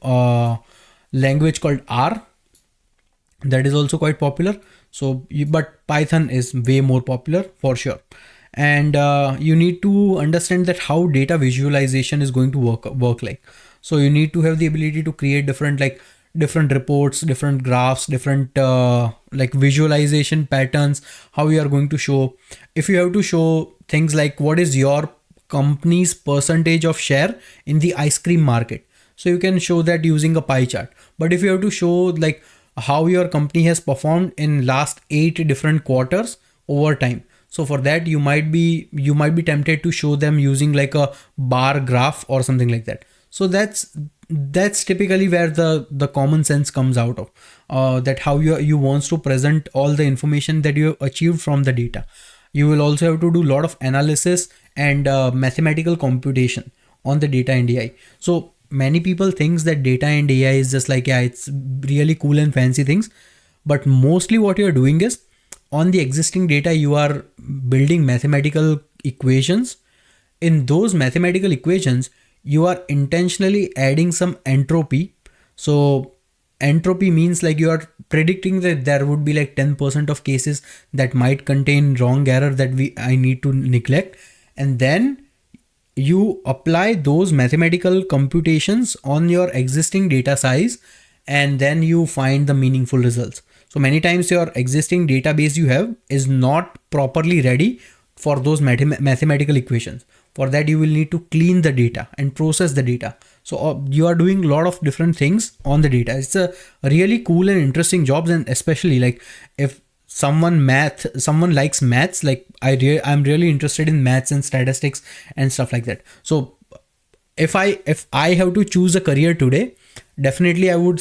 a language called R that is also quite popular. So but Python is way more popular for sure. and you need to understand that how data visualization is going to work like. So you need to have the ability to create different, like, different reports, different graphs, different like visualization patterns, how you are going to show. If you have to show things like what is your company's percentage of share in the ice cream market, so you can show that using a pie chart. But if you have to show like how your company has performed in last 8 different quarters over time, so for that you might be tempted to show them using like a bar graph or something like that. So that's typically where the common sense comes out of, that how you wants to present all the information that you have achieved from the data. You will also have to do a lot of analysis and mathematical computation on the data and AI. So many people thinks that data and AI is just like, yeah, it's really cool and fancy things, but mostly what you're doing is on the existing data you are building mathematical equations. In those mathematical equations you are intentionally adding some entropy. So entropy means like you are predicting that there would be like 10% of cases that might contain wrong error that I need to neglect, and then you apply those mathematical computations on your existing data size, and then you find the meaningful results. So many times your existing database you have is not properly ready for those mathematical equations. For that you will need to clean the data and process the data. So you are doing a lot of different things on the data. It's a really cool and interesting jobs, and especially like if someone likes maths, like I'm really interested in maths and statistics and stuff like that. So if I have to choose a career today, definitely I would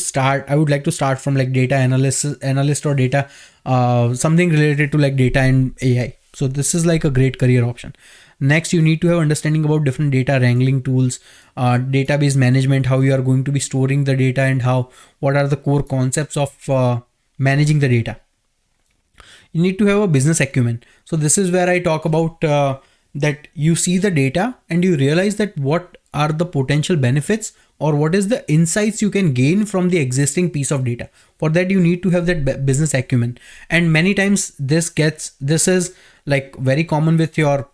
like to start from like data analyst or data something related to like data and AI. So this is like a great career option. Next, you need to have understanding about different data wrangling tools, database management, how you are going to be storing the data, and what are the core concepts of managing the data. You need to have a business acumen. So this is where I talk about that you see the data and you realize that what are the potential benefits or what is the insights you can gain from the existing piece of data. For that you need to have that business acumen. And many times this is like very common with your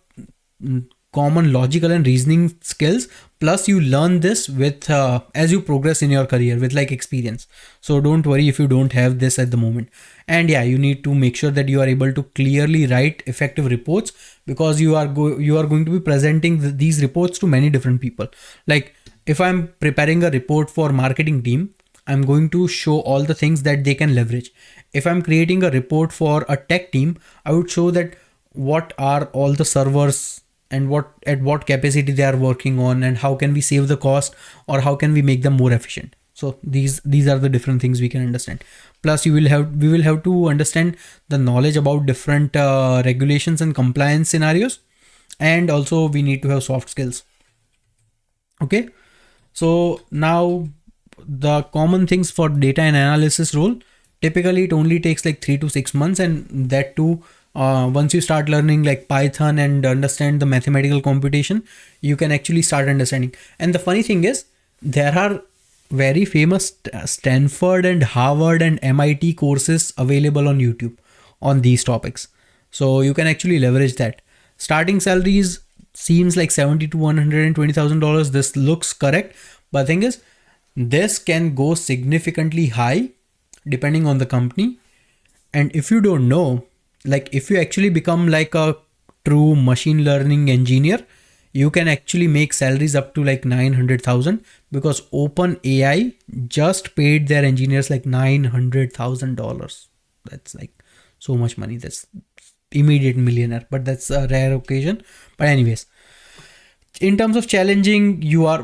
common logical and reasoning skills, plus you learn this with as you progress in your career with like experience. So don't worry if you don't have this at the moment. And yeah, you need to make sure that you are able to clearly write effective reports, because you are going to be presenting these reports to many different people. Like if I'm preparing a report for marketing team, I'm going to show all the things that they can leverage. If I'm creating a report for a tech team, I would show that what are all the servers and what capacity they are working on, and how can we save the cost or how can we make them more efficient. So these are the different things we can understand. Plus we will have to understand the knowledge about different regulations and compliance scenarios, and also we need to have soft skills. Okay, so now the common things for data and analysis role, typically it only takes like 3 to 6 months, and that too once you start learning like Python and understand the mathematical computation, you can actually start understanding. And the funny thing is, there are very famous Stanford and Harvard and MIT courses available on YouTube on these topics. So you can actually leverage that. Starting salaries seems like $70 to $120,000. This looks correct, but the thing is, this can go significantly high depending on the company. And if you don't know, like if you actually become like a true machine learning engineer, you can actually make salaries up to like 900,000, because OpenAI just paid their engineers like $900,000. That's like so much money. That's immediate millionaire, but that's a rare occasion. But anyways, in terms of challenging,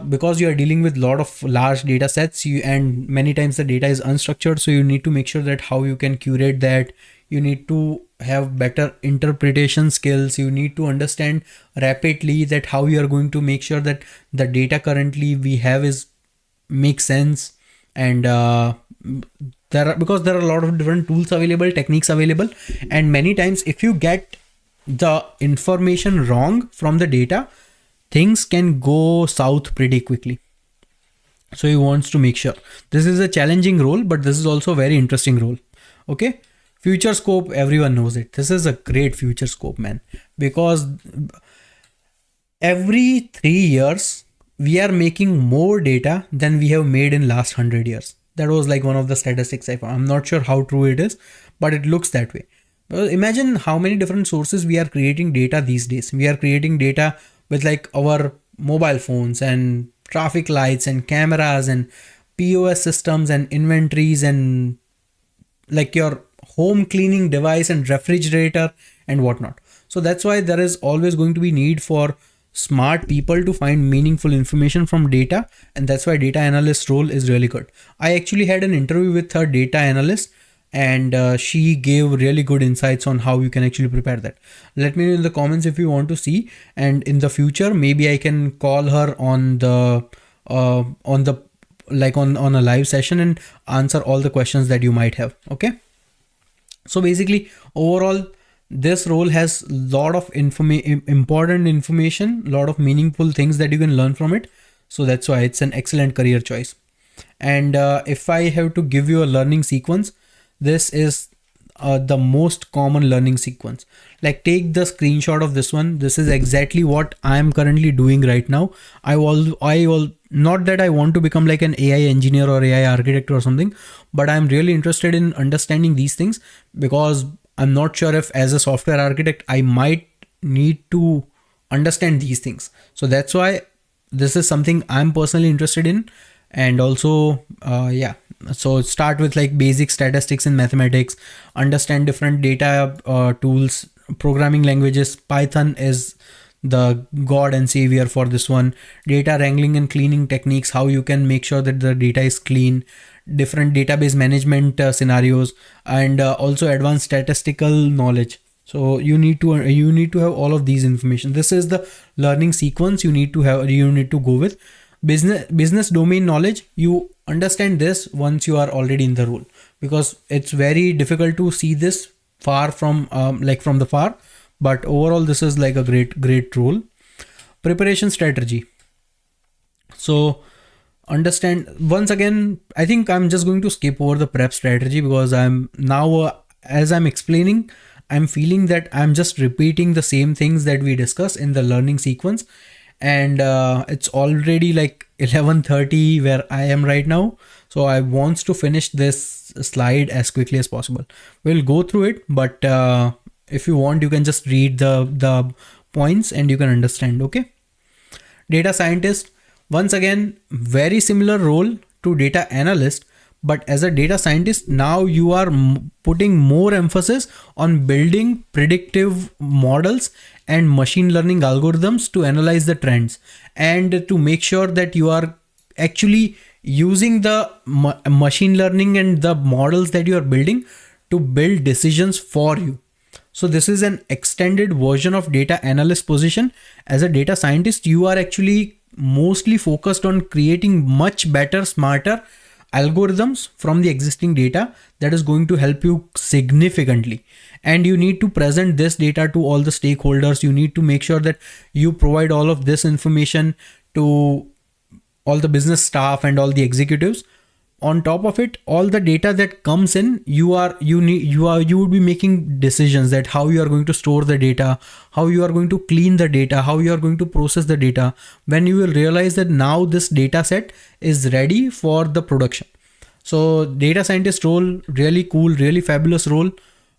because you are dealing with a lot of large data sets, and many times the data is unstructured, so you need to make sure that how you can curate that. You need to have better interpretation skills. You need to understand rapidly that how you are going to make sure that the data currently we have makes sense. And because there are a lot of different tools available, techniques available, and many times if you get the information wrong from the data, things can go south pretty quickly. So you want to make sure. This is a challenging role, but this is also a very interesting role. Okay. Future scope, everyone knows it. This is a great future scope, man, because every 3 years we are making more data than we have made in last 100 years. That was like one of the statistics I found. I'm not sure how true it is, but it looks that way. Well, imagine how many different sources we are creating data these days. We are creating data with like our mobile phones and traffic lights and cameras and POS systems and inventories and like your home cleaning device and refrigerator and whatnot. So that's why there is always going to be need for smart people to find meaningful information from data, and that's why data analyst role is really good. I actually had an interview with a data analyst, and she gave really good insights on how you can actually prepare that. Let me know in the comments if you want to see, and in the future maybe I can call her on the like on a live session and answer all the questions that you might have. Okay, so basically overall this role has lot of important information, lot of meaningful things that you can learn from it. So that's why it's an excellent career choice. And if I have to give you a learning sequence, this is the most common learning sequence. Like take the screenshot of this one. This is exactly what I am currently doing right now. I will not that I want to become like an AI engineer or AI architect or something, but I'm really interested in understanding these things because I'm not sure if as a software architect I might need to understand these things. So that's why this is something I'm personally interested in. And also yeah, so start with like basic statistics in mathematics, understand different data tools, programming languages. Python is the god and savior for this one. Data wrangling and cleaning techniques, how you can make sure that the data is clean, different database management scenarios, and also advanced statistical knowledge. So you need to have all of these information. This is the learning sequence you need to go with. Business domain knowledge, you understand this once you are already in the role, because it's very difficult to see this far from like from the far, but overall this is like a great role. Preparation strategy, so understand once again, I think I'm just going to skip over the prep strategy because I'm now as I'm explaining, I'm feeling that I'm just repeating the same things that we discussed in the learning sequence. And it's already like 11:30 where I am right now, so I want to finish this slide as quickly as possible. We'll go through it, but if you want you can just read the points and you can understand. Okay, data scientist, once again very similar role to data analyst, but as a data scientist now you are putting more emphasis on building predictive models and machine learning algorithms to analyze the trends and to make sure that you are actually using the machine learning and the models that you are building to build decisions for you. So this is an extended version of data analyst position. As a data scientist, you are actually mostly focused on creating much better, smarter algorithms from the existing data that is going to help you significantly. And you need to present this data to all the stakeholders. You need to make sure that you provide all of this information to all the business staff and all the executives. On top of it, all the data that comes in, you would be making decisions that how you are going to store the data, how you are going to clean the data, how you are going to process the data, when you will realize that now this data set is ready for the production. So data scientist role, really cool, really fabulous role,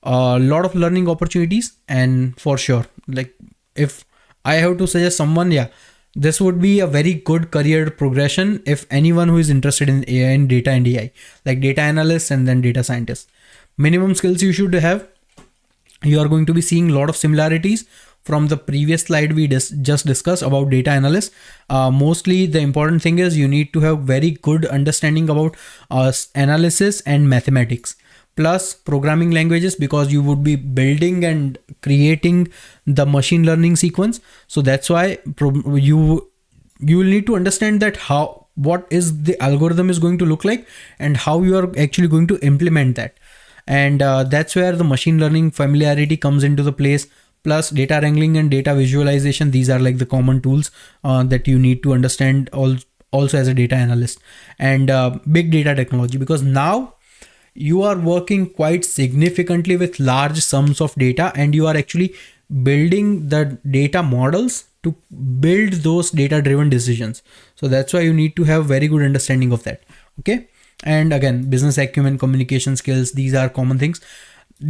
a lot of learning opportunities. And for sure, like if I have to suggest someone, yeah, this would be a very good career progression if anyone who is interested in AI and data and AI, like data analyst and then data scientist. Minimum skills you should have. You are going to be seeing a lot of similarities from the previous slide we just discussed about data analyst. Mostly the important thing is you need to have very good understanding about analysis and mathematics, plus programming languages, because you would be building and creating the machine learning sequence. So that's why you will need to understand that what is the algorithm is going to look like and how you are actually going to implement that. And that's where the machine learning familiarity comes into the place, plus data wrangling and data visualization. These are like the common tools that you need to understand also as a data analyst. And big data technology, because now you are working quite significantly with large sums of data, and you are actually building the data models to build those data driven decisions. So that's why you need to have very good understanding of that. Okay. And again, business acumen, communication skills, these are common things.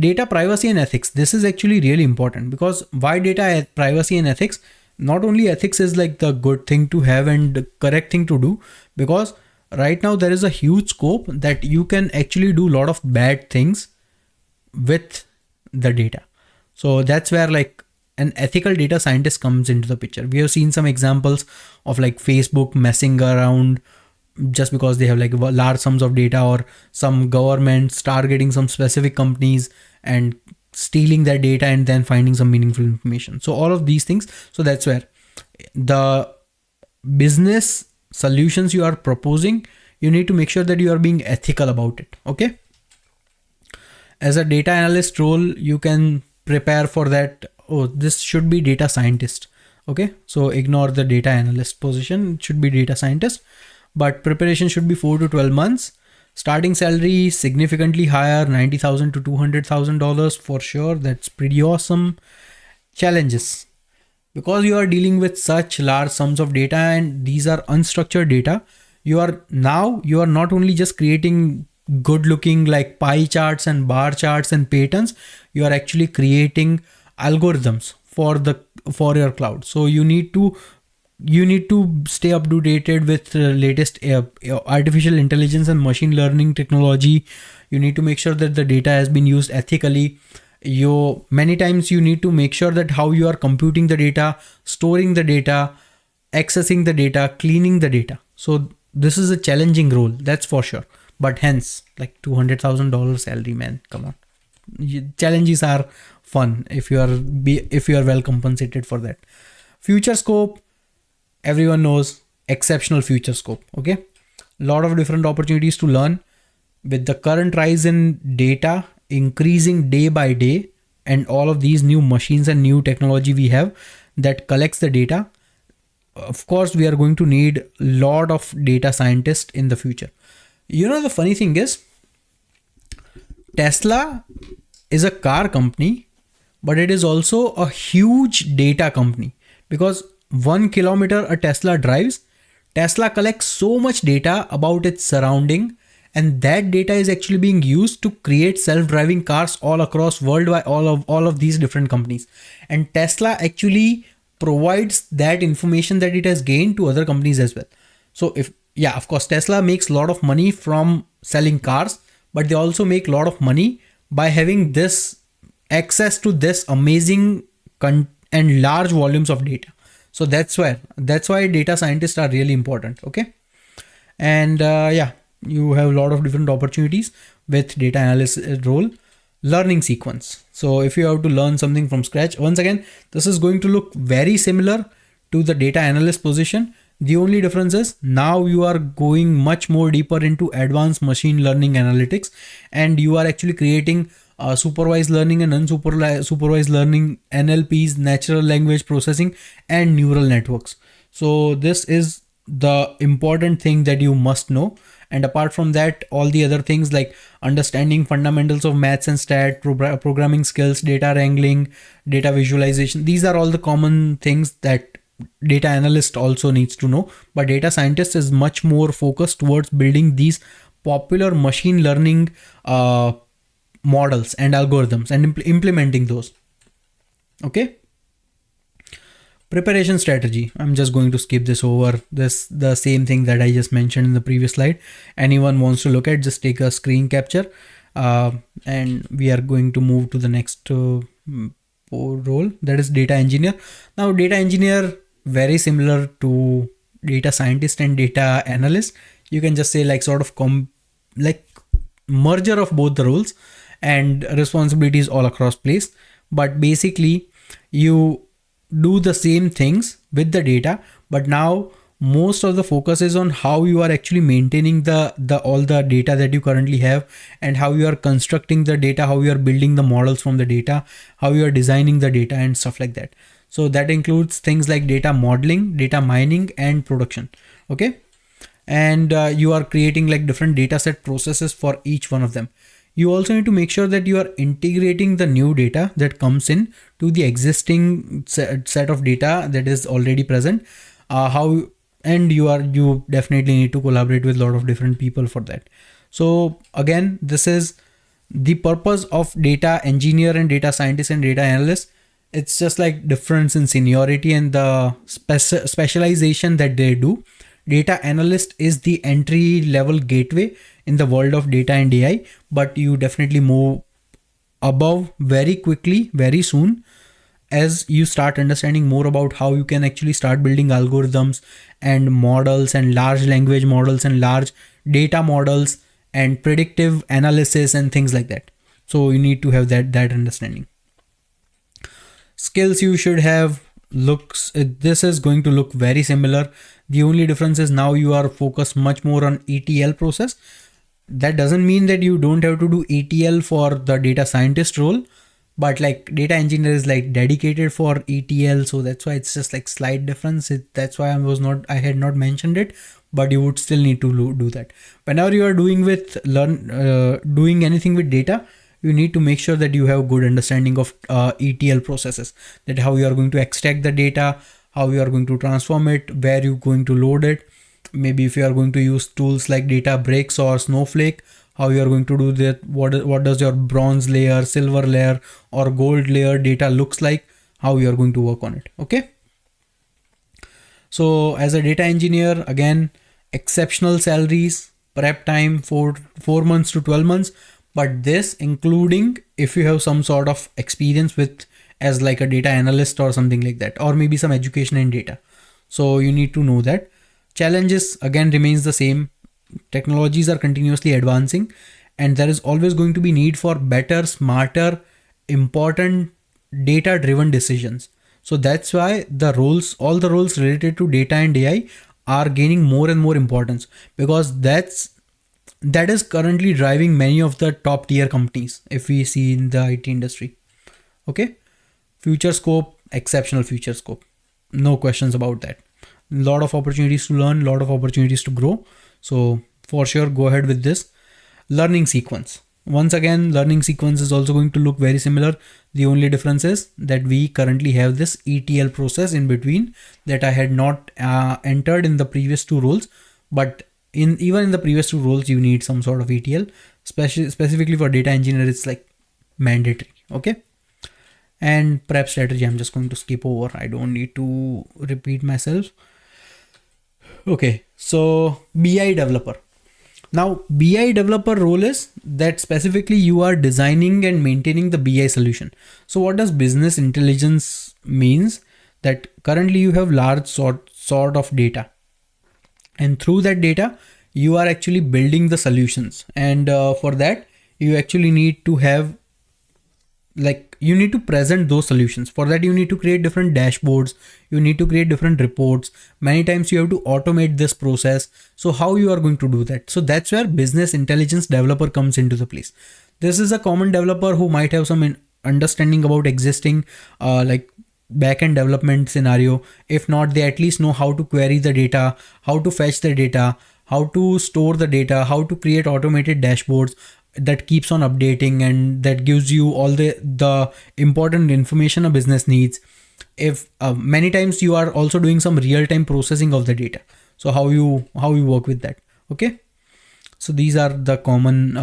Data privacy and ethics, this is actually really important. Because why data privacy and ethics? Not only ethics is like the good thing to have and the correct thing to do, because right now there is a huge scope that you can actually do a lot of bad things with the data. So that's where like an ethical data scientist comes into the picture. We have seen some examples of like Facebook messing around just because they have like large sums of data, or some governments targeting some specific companies and stealing that data and then finding some meaningful information. So all of these things. So that's where the business solutions you are proposing, you need to make sure that you are being ethical about it. Okay. As a data analyst role, you can prepare for that. Oh, this should be data scientist. Okay. So ignore the data analyst position. It should be data scientist, but preparation should be 4 to 12 months. Starting salary significantly higher, $90,000 to $200,000 for sure. That's pretty awesome. Challenges. Because you are dealing with such large sums of data and these are unstructured data, you are not only just creating good looking like pie charts and bar charts and patterns, you are actually creating algorithms for your cloud. So you need to stay up to date with latest artificial intelligence and machine learning technology. You need to make sure that the data has been used ethically. Many times you need to make sure that how you are computing the data, storing the data, accessing the data, cleaning the data. So this is a challenging role, that's for sure. But hence, like $200,000 salary, man, come on. Challenges are fun if you are well compensated for that. Future scope, everyone knows, exceptional future scope. Okay, a lot of different opportunities to learn. With the current rise in data increasing day by day, and all of these new machines and new technology we have that collects the data, of course we are going to need a lot of data scientists in the future. The funny thing is, Tesla is a car company, but it is also a huge data company, because 1 kilometer a Tesla drives, Tesla collects so much data about its surrounding, and that data is actually being used to create self-driving cars all across world by all of these different companies. And Tesla actually provides that information that it has gained to other companies as well. So of course, Tesla makes a lot of money from selling cars, but they also make a lot of money by having this access to this amazing and large volumes of data. So that's why data scientists are really important. Okay. And you have a lot of different opportunities with data analyst role. Learning sequence. So if you have to learn something from scratch, once again, this is going to look very similar to the data analyst position. The only difference is now you are going much more deeper into advanced machine learning analytics, and you are actually creating supervised learning and unsupervised learning, NLPs, natural language processing, and neural networks. So this is the important thing that you must know. And apart from that, all the other things like understanding fundamentals of maths and stat, programming skills, data wrangling, data visualization, these are all the common things that data analyst also needs to know. But data scientist is much more focused towards building these popular machine learning models and algorithms and implementing those. Okay. Preparation strategy. I'm just going to skip this over. The same thing that I just mentioned in the previous slide. Anyone wants to look at, just take a screen capture, and we are going to move to the next role, that is data engineer. Now, data engineer, very similar to data scientist and data analyst. You can just say like sort of merger of both the roles and responsibilities all across place. But basically, you do the same things with the data, but now most of the focus is on how you are actually maintaining all the data that you currently have, and how you are constructing the data, how you are building the models from the data, how you are designing the data and stuff like that. So that includes things like data modeling, data mining, and production. Okay. And you are creating like different data set processes for each one of them. You also need to make sure that you are integrating the new data that comes in to the existing set of data that is already present. And you definitely need to collaborate with a lot of different people for that. So again, this is the purpose of data engineer and data scientist and data analyst. It's just like difference in seniority and the specialization that they do. Data analyst is the entry level gateway in the world of data and AI, but you definitely move above very quickly, very soon, as you start understanding more about how you can actually start building algorithms and models and large language models and large data models and predictive analysis and things like that. So you need to have that understanding. Skills you should have, this is going to look very similar. The only difference is now you are focused much more on ETL process. That doesn't mean that you don't have to do ETL for the data scientist role, but like data engineer is like dedicated for ETL, so that's why it's just like slight difference. That's why I had not mentioned it, but you would still need to do that. Whenever you are doing doing anything with data, you need to make sure that you have good understanding of ETL processes, that how you are going to extract the data, how you are going to transform it, where you're going to load it. Maybe if you are going to use tools like Databricks or Snowflake, how you are going to do that, what does your bronze layer, silver layer or gold layer data looks like, how you are going to work on it. Okay. So as a data engineer, again, exceptional salaries, prep time, 4 months to 12 months, but this including if you have some sort of experience with as like a data analyst or something like that, or maybe some education in data. So you need to know that. Challenges again remains the same. Technologies are continuously advancing and there is always going to be need for better, smarter, important data driven decisions. So that's why all the roles related to data and AI are gaining more and more importance, because that is currently driving many of the top tier companies if we see in the IT industry. Okay. Future scope, exceptional future scope. No questions about that. Lot of opportunities to learn, lot of opportunities to grow. So for sure, go ahead with this. Learning sequence. Once again, learning sequence is also going to look very similar. The only difference is that we currently have this ETL process in between that I had not entered in the previous two roles, but even in the previous two roles, you need some sort of ETL. Specifically for data engineer, it's like mandatory. Okay. And prep strategy, I'm just going to skip over. I don't need to repeat myself. Okay, so BI developer. Now, BI developer role is that specifically you are designing and maintaining the BI solution. So what does business intelligence means? That currently you have large sort of data, and through that data, you are actually building the solutions. And for that, you actually need to have you need to present those solutions. For that, you need to create different dashboards, you need to create different reports. Many times you have to automate this process. So how you are going to do that? So that's where business intelligence developer comes into the place. This is a common developer who might have some understanding about existing backend development scenario. If not, they at least know how to query the data, how to fetch the data, how to store the data, how to create automated dashboards that keeps on updating and that gives you all the important information a business needs. If many times you are also doing some real-time processing of the data, so how you work with that. Okay, so these are the common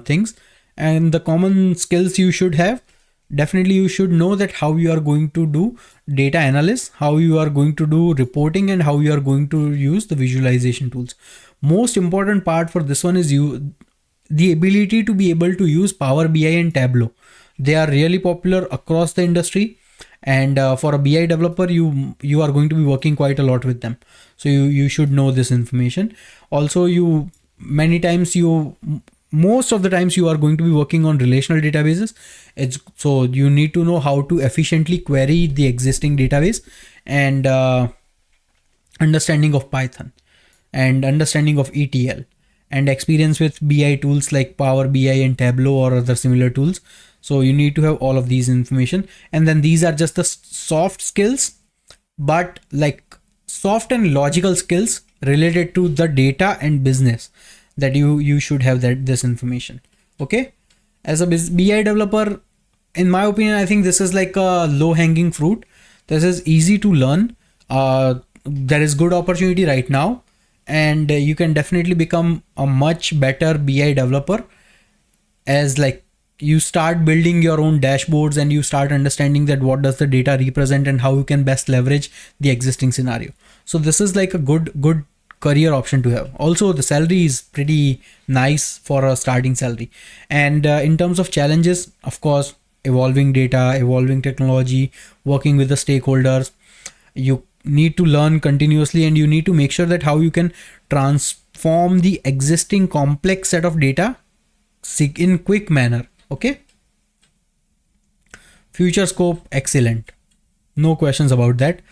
things and the common skills you should have. Definitely you should know that how you are going to do data analysis, how you are going to do reporting, and how you are going to use the visualization tools. Most important part for this one is the ability to be able to use Power BI and Tableau. They are really popular across the industry, and for a BI developer, you are going to be working quite a lot with them. So you should know this information. Also, most of the times you are going to be working on relational databases. So you need to know how to efficiently query the existing database, and understanding of Python and understanding of ETL and experience with BI tools like Power BI and Tableau or other similar tools. So you need to have all of these information. And then these are just the soft skills, but like soft and logical skills related to the data and business that you should have this information. Okay. As a BI developer, in my opinion, I think this is like a low hanging fruit. This is easy to learn. There is good opportunity right now, and you can definitely become a much better BI developer as like you start building your own dashboards and you start understanding that what does the data represent and how you can best leverage the existing scenario. So this is like a good career option to have. Also the salary is pretty nice for a starting salary. And in terms of challenges, of course, evolving data, evolving technology, working with the stakeholders, you need to learn continuously, and you need to make sure that how you can transform the existing complex set of data in quick manner. Okay, future scope excellent, no questions about that.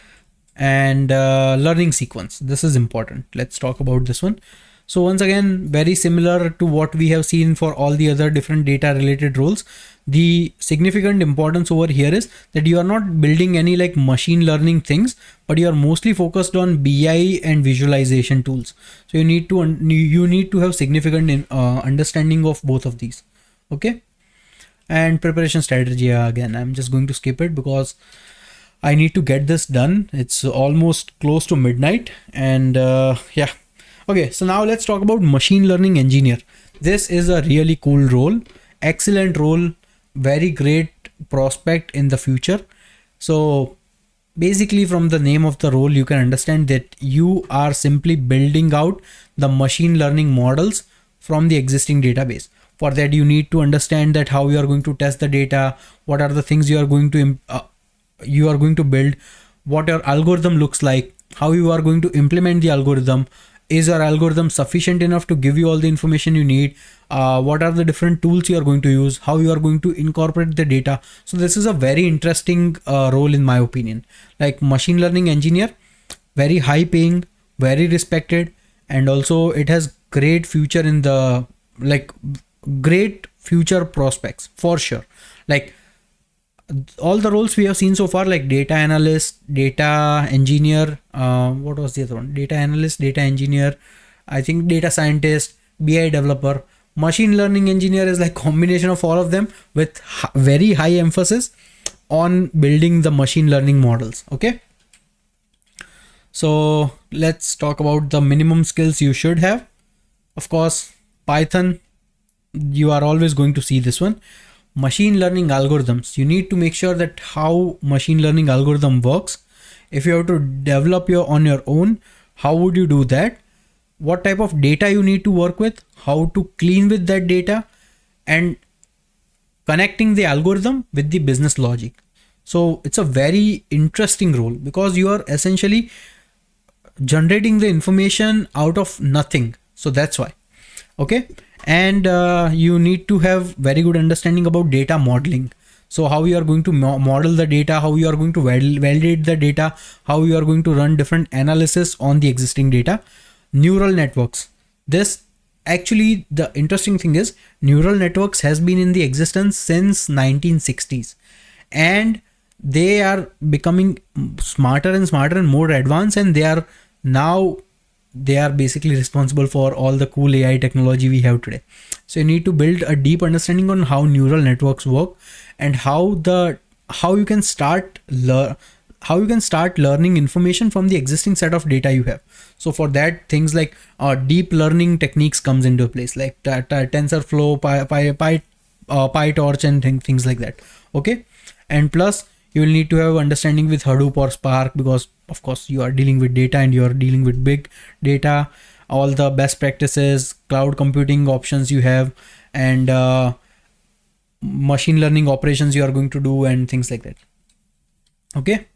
And learning sequence, this is important. Let's talk about this one. So once again, very similar to what we have seen for all the other different data related roles. The significant importance over here is that you are not building any like machine learning things, but you are mostly focused on BI and visualization tools. So you need to have significant understanding of both of these. Okay, and preparation strategy, again I'm just going to skip it because I need to get this done. It's almost close to midnight, and yeah. Okay, so now let's talk about machine learning engineer. This is a really cool role, excellent role, very great prospect in the future. So basically from the name of the role, you can understand that you are simply building out the machine learning models from the existing database. For that, you need to understand that how you are going to test the data, what are the things you are going to build, what your algorithm looks like, how you are going to implement the algorithm. Is your algorithm sufficient enough to give you all the information you need? What are the different tools you are going to use? How you are going to incorporate the data? So this is a very interesting role in my opinion. Like machine learning engineer, very high paying, very respected, and also it has great future in the like great future prospects for sure. Like all the roles we have seen so far, like data analyst, data engineer, what was the other one? Data analyst, data engineer, I think data scientist, BI developer. Machine learning engineer is like combination of all of them with very high emphasis on building the machine learning models. Okay, so let's talk about the minimum skills you should have. Of course, Python, you are always going to see this one. Machine learning algorithms, you need to make sure that how machine learning algorithm works. If you have to develop on your own, how would you do that? What type of data you need to work with, how to clean with that data, and connecting the algorithm with the business logic. So it's a very interesting role because you are essentially generating the information out of nothing. So that's why. Okay, and you need to have very good understanding about data modeling. So how you are going to model the data, how you are going to validate the data, how you are going to run different analysis on the existing data. Neural networks, this actually the interesting thing is neural networks has been in the existence since 1960s, and they are becoming smarter and smarter and more advanced, and they are basically responsible for all the cool AI technology we have today. So you need to build a deep understanding on how neural networks work and how you can start learning information from the existing set of data you have. So for that, things like deep learning techniques comes into place, like TensorFlow, PyTorch, and things like that. Okay, and plus you will need to have understanding with Hadoop or Spark, because of course you are dealing with data and you are dealing with big data, all the best practices, cloud computing options you have, and machine learning operations you are going to do, and things like that. Okay,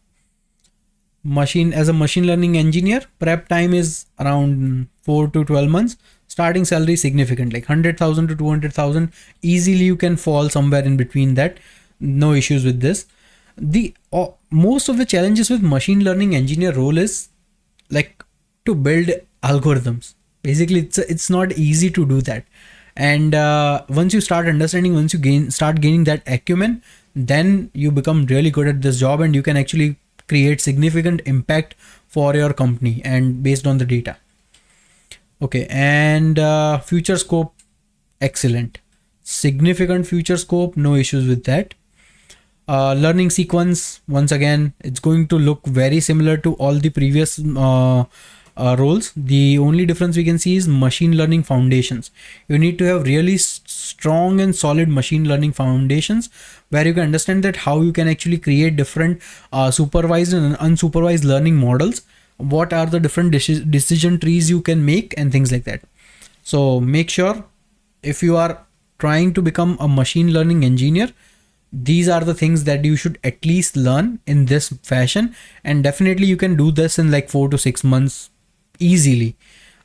as a machine learning engineer, prep time is around 4 to 12 months. Starting salary significant, like 100,000 to 200,000. Easily you can fall somewhere in between that. No issues with this. The most of the challenges with machine learning engineer role is like to build algorithms. Basically, it's not easy to do that. And once you start understanding, once you start gaining that acumen, then you become really good at this job, and you can actually create significant impact for your company and based on the data. Okay, and future scope excellent. significant future scope, no issues with that. Learning sequence, once again, it's going to look very similar to all the previous roles. The only difference we can see is machine learning foundations. You need to have really strong and solid machine learning foundations where you can understand that how you can actually create different supervised and unsupervised learning models. What are the different decision trees you can make and things like that. So make sure, if you are trying to become a machine learning engineer, these are the things that you should at least learn in this fashion, and definitely you can do this in like 4 to 6 months easily.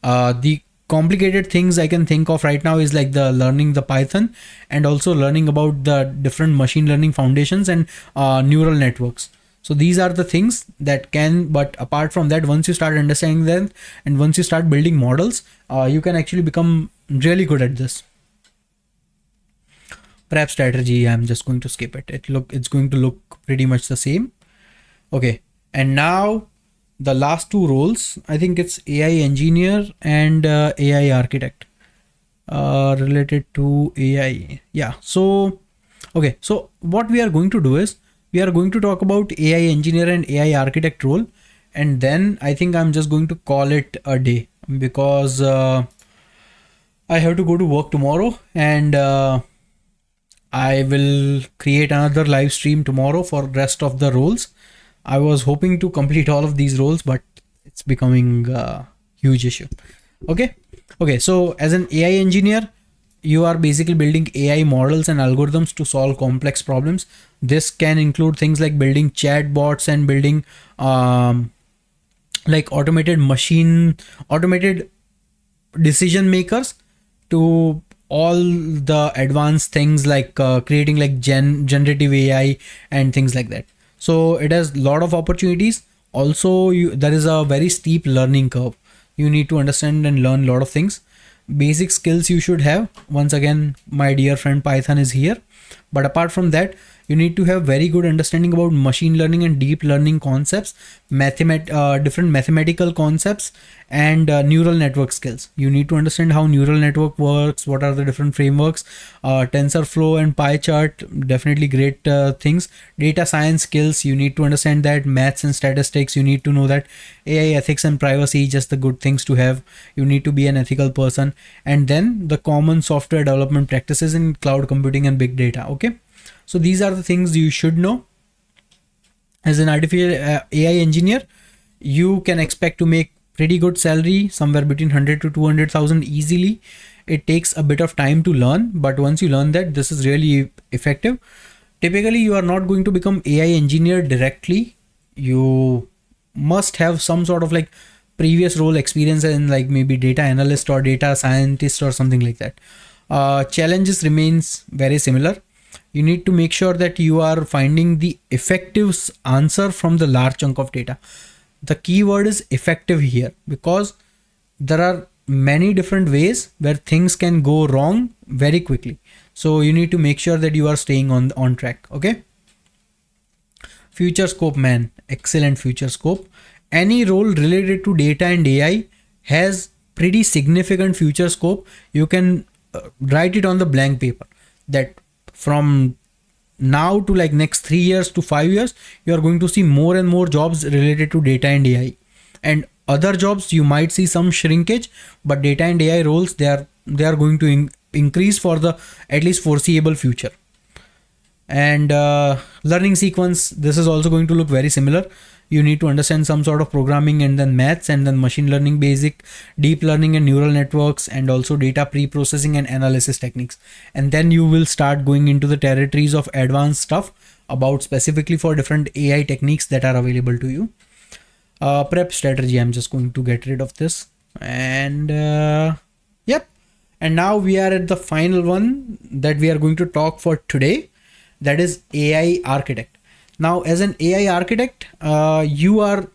The complicated things I can think of right now is like the learning the Python and also learning about the different machine learning foundations and neural networks. So these are the things that can, but apart from that, once you start understanding them and once you start building models, you can actually become really good at this. Prep strategy, I'm just going to skip it. It's going to look pretty much the same. Okay, and now the last two roles, I think it's AI engineer and AI architect related to AI. Yeah, so okay, so what we are going to do is we are going to talk about AI engineer and AI architect role, and then I think I'm just going to call it a day because I have to go to work tomorrow, and I will create another live stream tomorrow for rest of the roles. I was hoping to complete all of these roles, but it's becoming a huge issue. Okay. So as an AI engineer, you are basically building AI models and algorithms to solve complex problems. This can include things like building chatbots and building like automated decision makers, to all the advanced things like creating like generative AI and things like that. So it has a lot of opportunities. Also, there is a very steep learning curve. You need to understand and learn a lot of things. Basic skills you should have. Once again, my dear friend Python is here. But apart from that, you need to have very good understanding about machine learning and deep learning concepts, different mathematical concepts, and neural network skills. You need to understand how neural network works, what are the different frameworks, TensorFlow and PyChart, definitely great things. Data science skills, you need to understand that. Maths and statistics, you need to know that. AI ethics and privacy, just the good things to have. You need to be an ethical person. And then the common software development practices in cloud computing and big data. Okay. So these are the things you should know. As an artificial AI engineer, you can expect to make pretty good salary, somewhere between 100 to 200,000 easily. It takes a bit of time to learn, but once you learn that, this is really effective. Typically, you are not going to become AI engineer directly. You must have some sort of like previous role experience in like maybe data analyst or data scientist or something like that. Challenges remains very similar. You need to make sure that you are finding the effective answer from the large chunk of data. The key word is effective here, because there are many different ways where things can go wrong very quickly. So you need to make sure that you are staying on track. Okay. Future scope, man, excellent future scope. Any role related to data and AI has pretty significant future scope. You can write it on the blank paper that from now to like next 3 years to 5 years, you are going to see more and more jobs related to data and AI. And other jobs, you might see some shrinkage, but data and AI roles, they are going to increase for the at least foreseeable future. And learning sequence, this is also going to look very similar. You need to understand some sort of programming, and then maths, and then machine learning basic, deep learning and neural networks, and also data pre-processing and analysis techniques. And then you will start going into the territories of advanced stuff about specifically for different AI techniques that are available to you. Prep strategy, I'm just going to get rid of this. And yep. And now we are at the final one that we are going to talk for today. That is AI architect. Now, as an AI architect, you are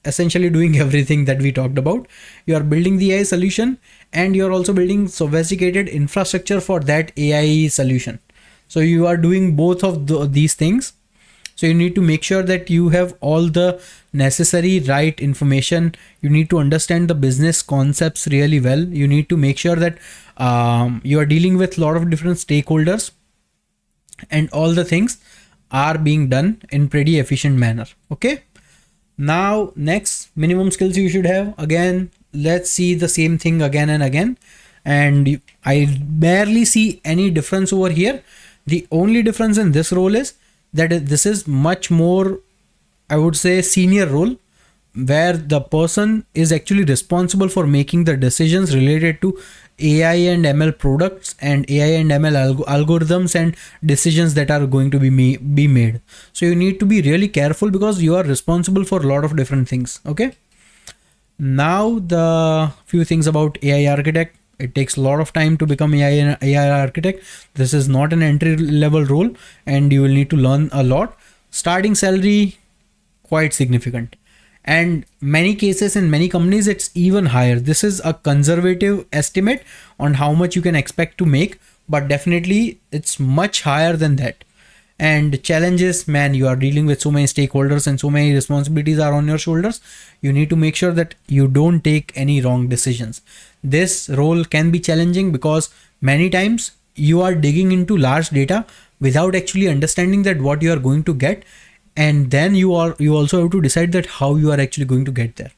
essentially doing everything that we talked about. You are building the AI solution, and you're also building sophisticated infrastructure for that AI solution. So you are doing both of these things. So you need to make sure that you have all the necessary right information. You need to understand the business concepts really well. You need to make sure that you are dealing with a lot of different stakeholders, and all the things are being done in pretty efficient manner. Okay. Now, next, minimum skills you should have. Again, let's see the same thing again and again. And I barely see any difference over here. The only difference in this role is that this is much more, I would say, senior role, where the person is actually responsible for making the decisions related to AI and ML products and AI and ML algorithms and decisions that are going to be made. So you need to be really careful because you are responsible for a lot of different things. Okay. Now the few things about AI architect. It takes a lot of time to become AI architect. This is not an entry level role, and you will need to learn a lot. Starting salary quite significant, and many cases in many companies it's even higher. This is a conservative estimate on how much you can expect to make, but definitely it's much higher than that. And challenges, man, you are dealing with so many stakeholders and so many responsibilities are on your shoulders. You need to make sure that you don't take any wrong decisions. This role can be challenging because many times you are digging into large data without actually understanding that what you are going to get, and then you also have to decide that how you are actually going to get there.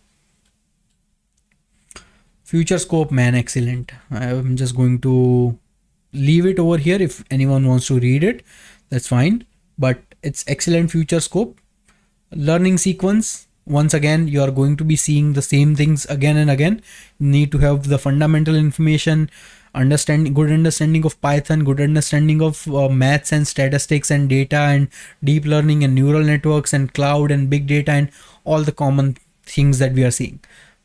Future scope, man, excellent. I'm just going to leave it over here. If anyone wants to read it, that's fine, but it's excellent future scope. Learning sequence, once again you are going to be seeing the same things again and again. You need to have the fundamental information, good understanding of Python, good understanding of maths and statistics and data and deep learning and neural networks and cloud and big data and all the common things that we are seeing,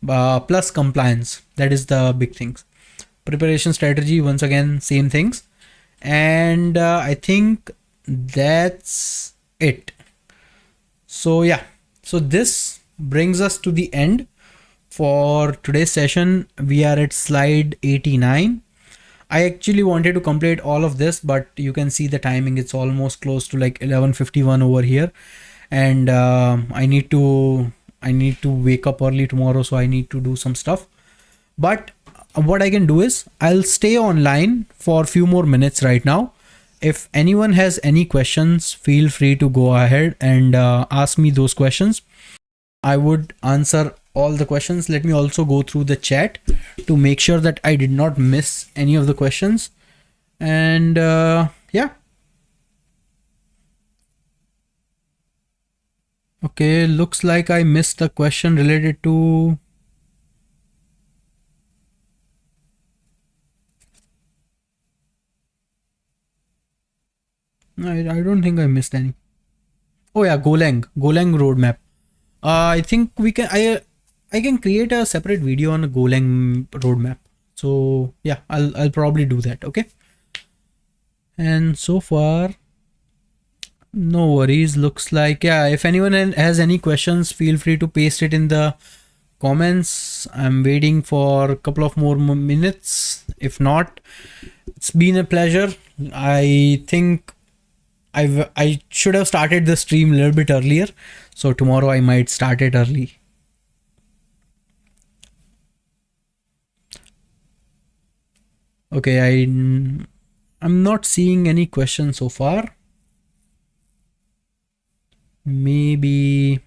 plus compliance. That is the big things. Preparation strategy, once again same things. And I think that's it. So yeah, so this brings us to the end for today's session. We are at slide 89. I actually wanted to complete all of this, but you can see the timing, it's almost close to like 11:51 over here, and I need to wake up early tomorrow, so I need to do some stuff. But what I can do is I'll stay online for a few more minutes right now. If anyone has any questions, feel free to go ahead and ask me those questions. I would answer all the questions. Let me also go through the chat to make sure that I did not miss any of the questions. And yeah. Okay, looks like I missed a question related to I don't think I missed any. Oh yeah, Golang roadmap. I think we can I can create a separate video on a Golang roadmap. So yeah, I'll probably do that. Okay. And so far, no worries. Looks like, yeah, if anyone has any questions, feel free to paste it in the comments. I'm waiting for a couple of more minutes. If not, it's been a pleasure. I think I should have started the stream a little bit earlier, so tomorrow I might start it early. Okay, I'm not seeing any questions so far. Maybe.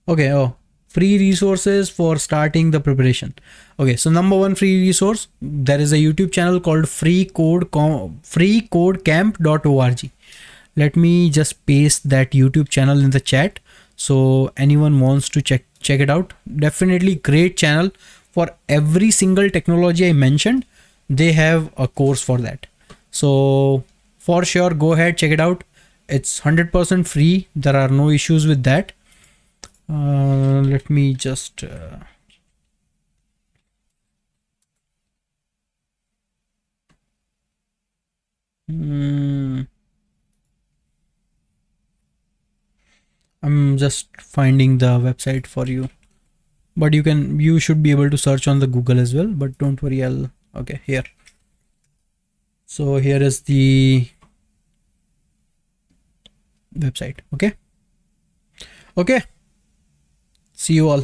Okay, oh, free resources for starting the preparation. Okay, so number one free resource, there is a YouTube channel called freecodecamp.org. Let me just paste that YouTube channel in the chat, so anyone wants to check it out. Definitely great channel. For every single technology I mentioned, they have a course for that. So for sure, go ahead, check it out. It's 100% free. There are no issues with that. Let me just I'm just finding the website for you, but you should be able to search on the Google as well, but don't worry, okay, here. So here is the website. Okay. Okay. See you all.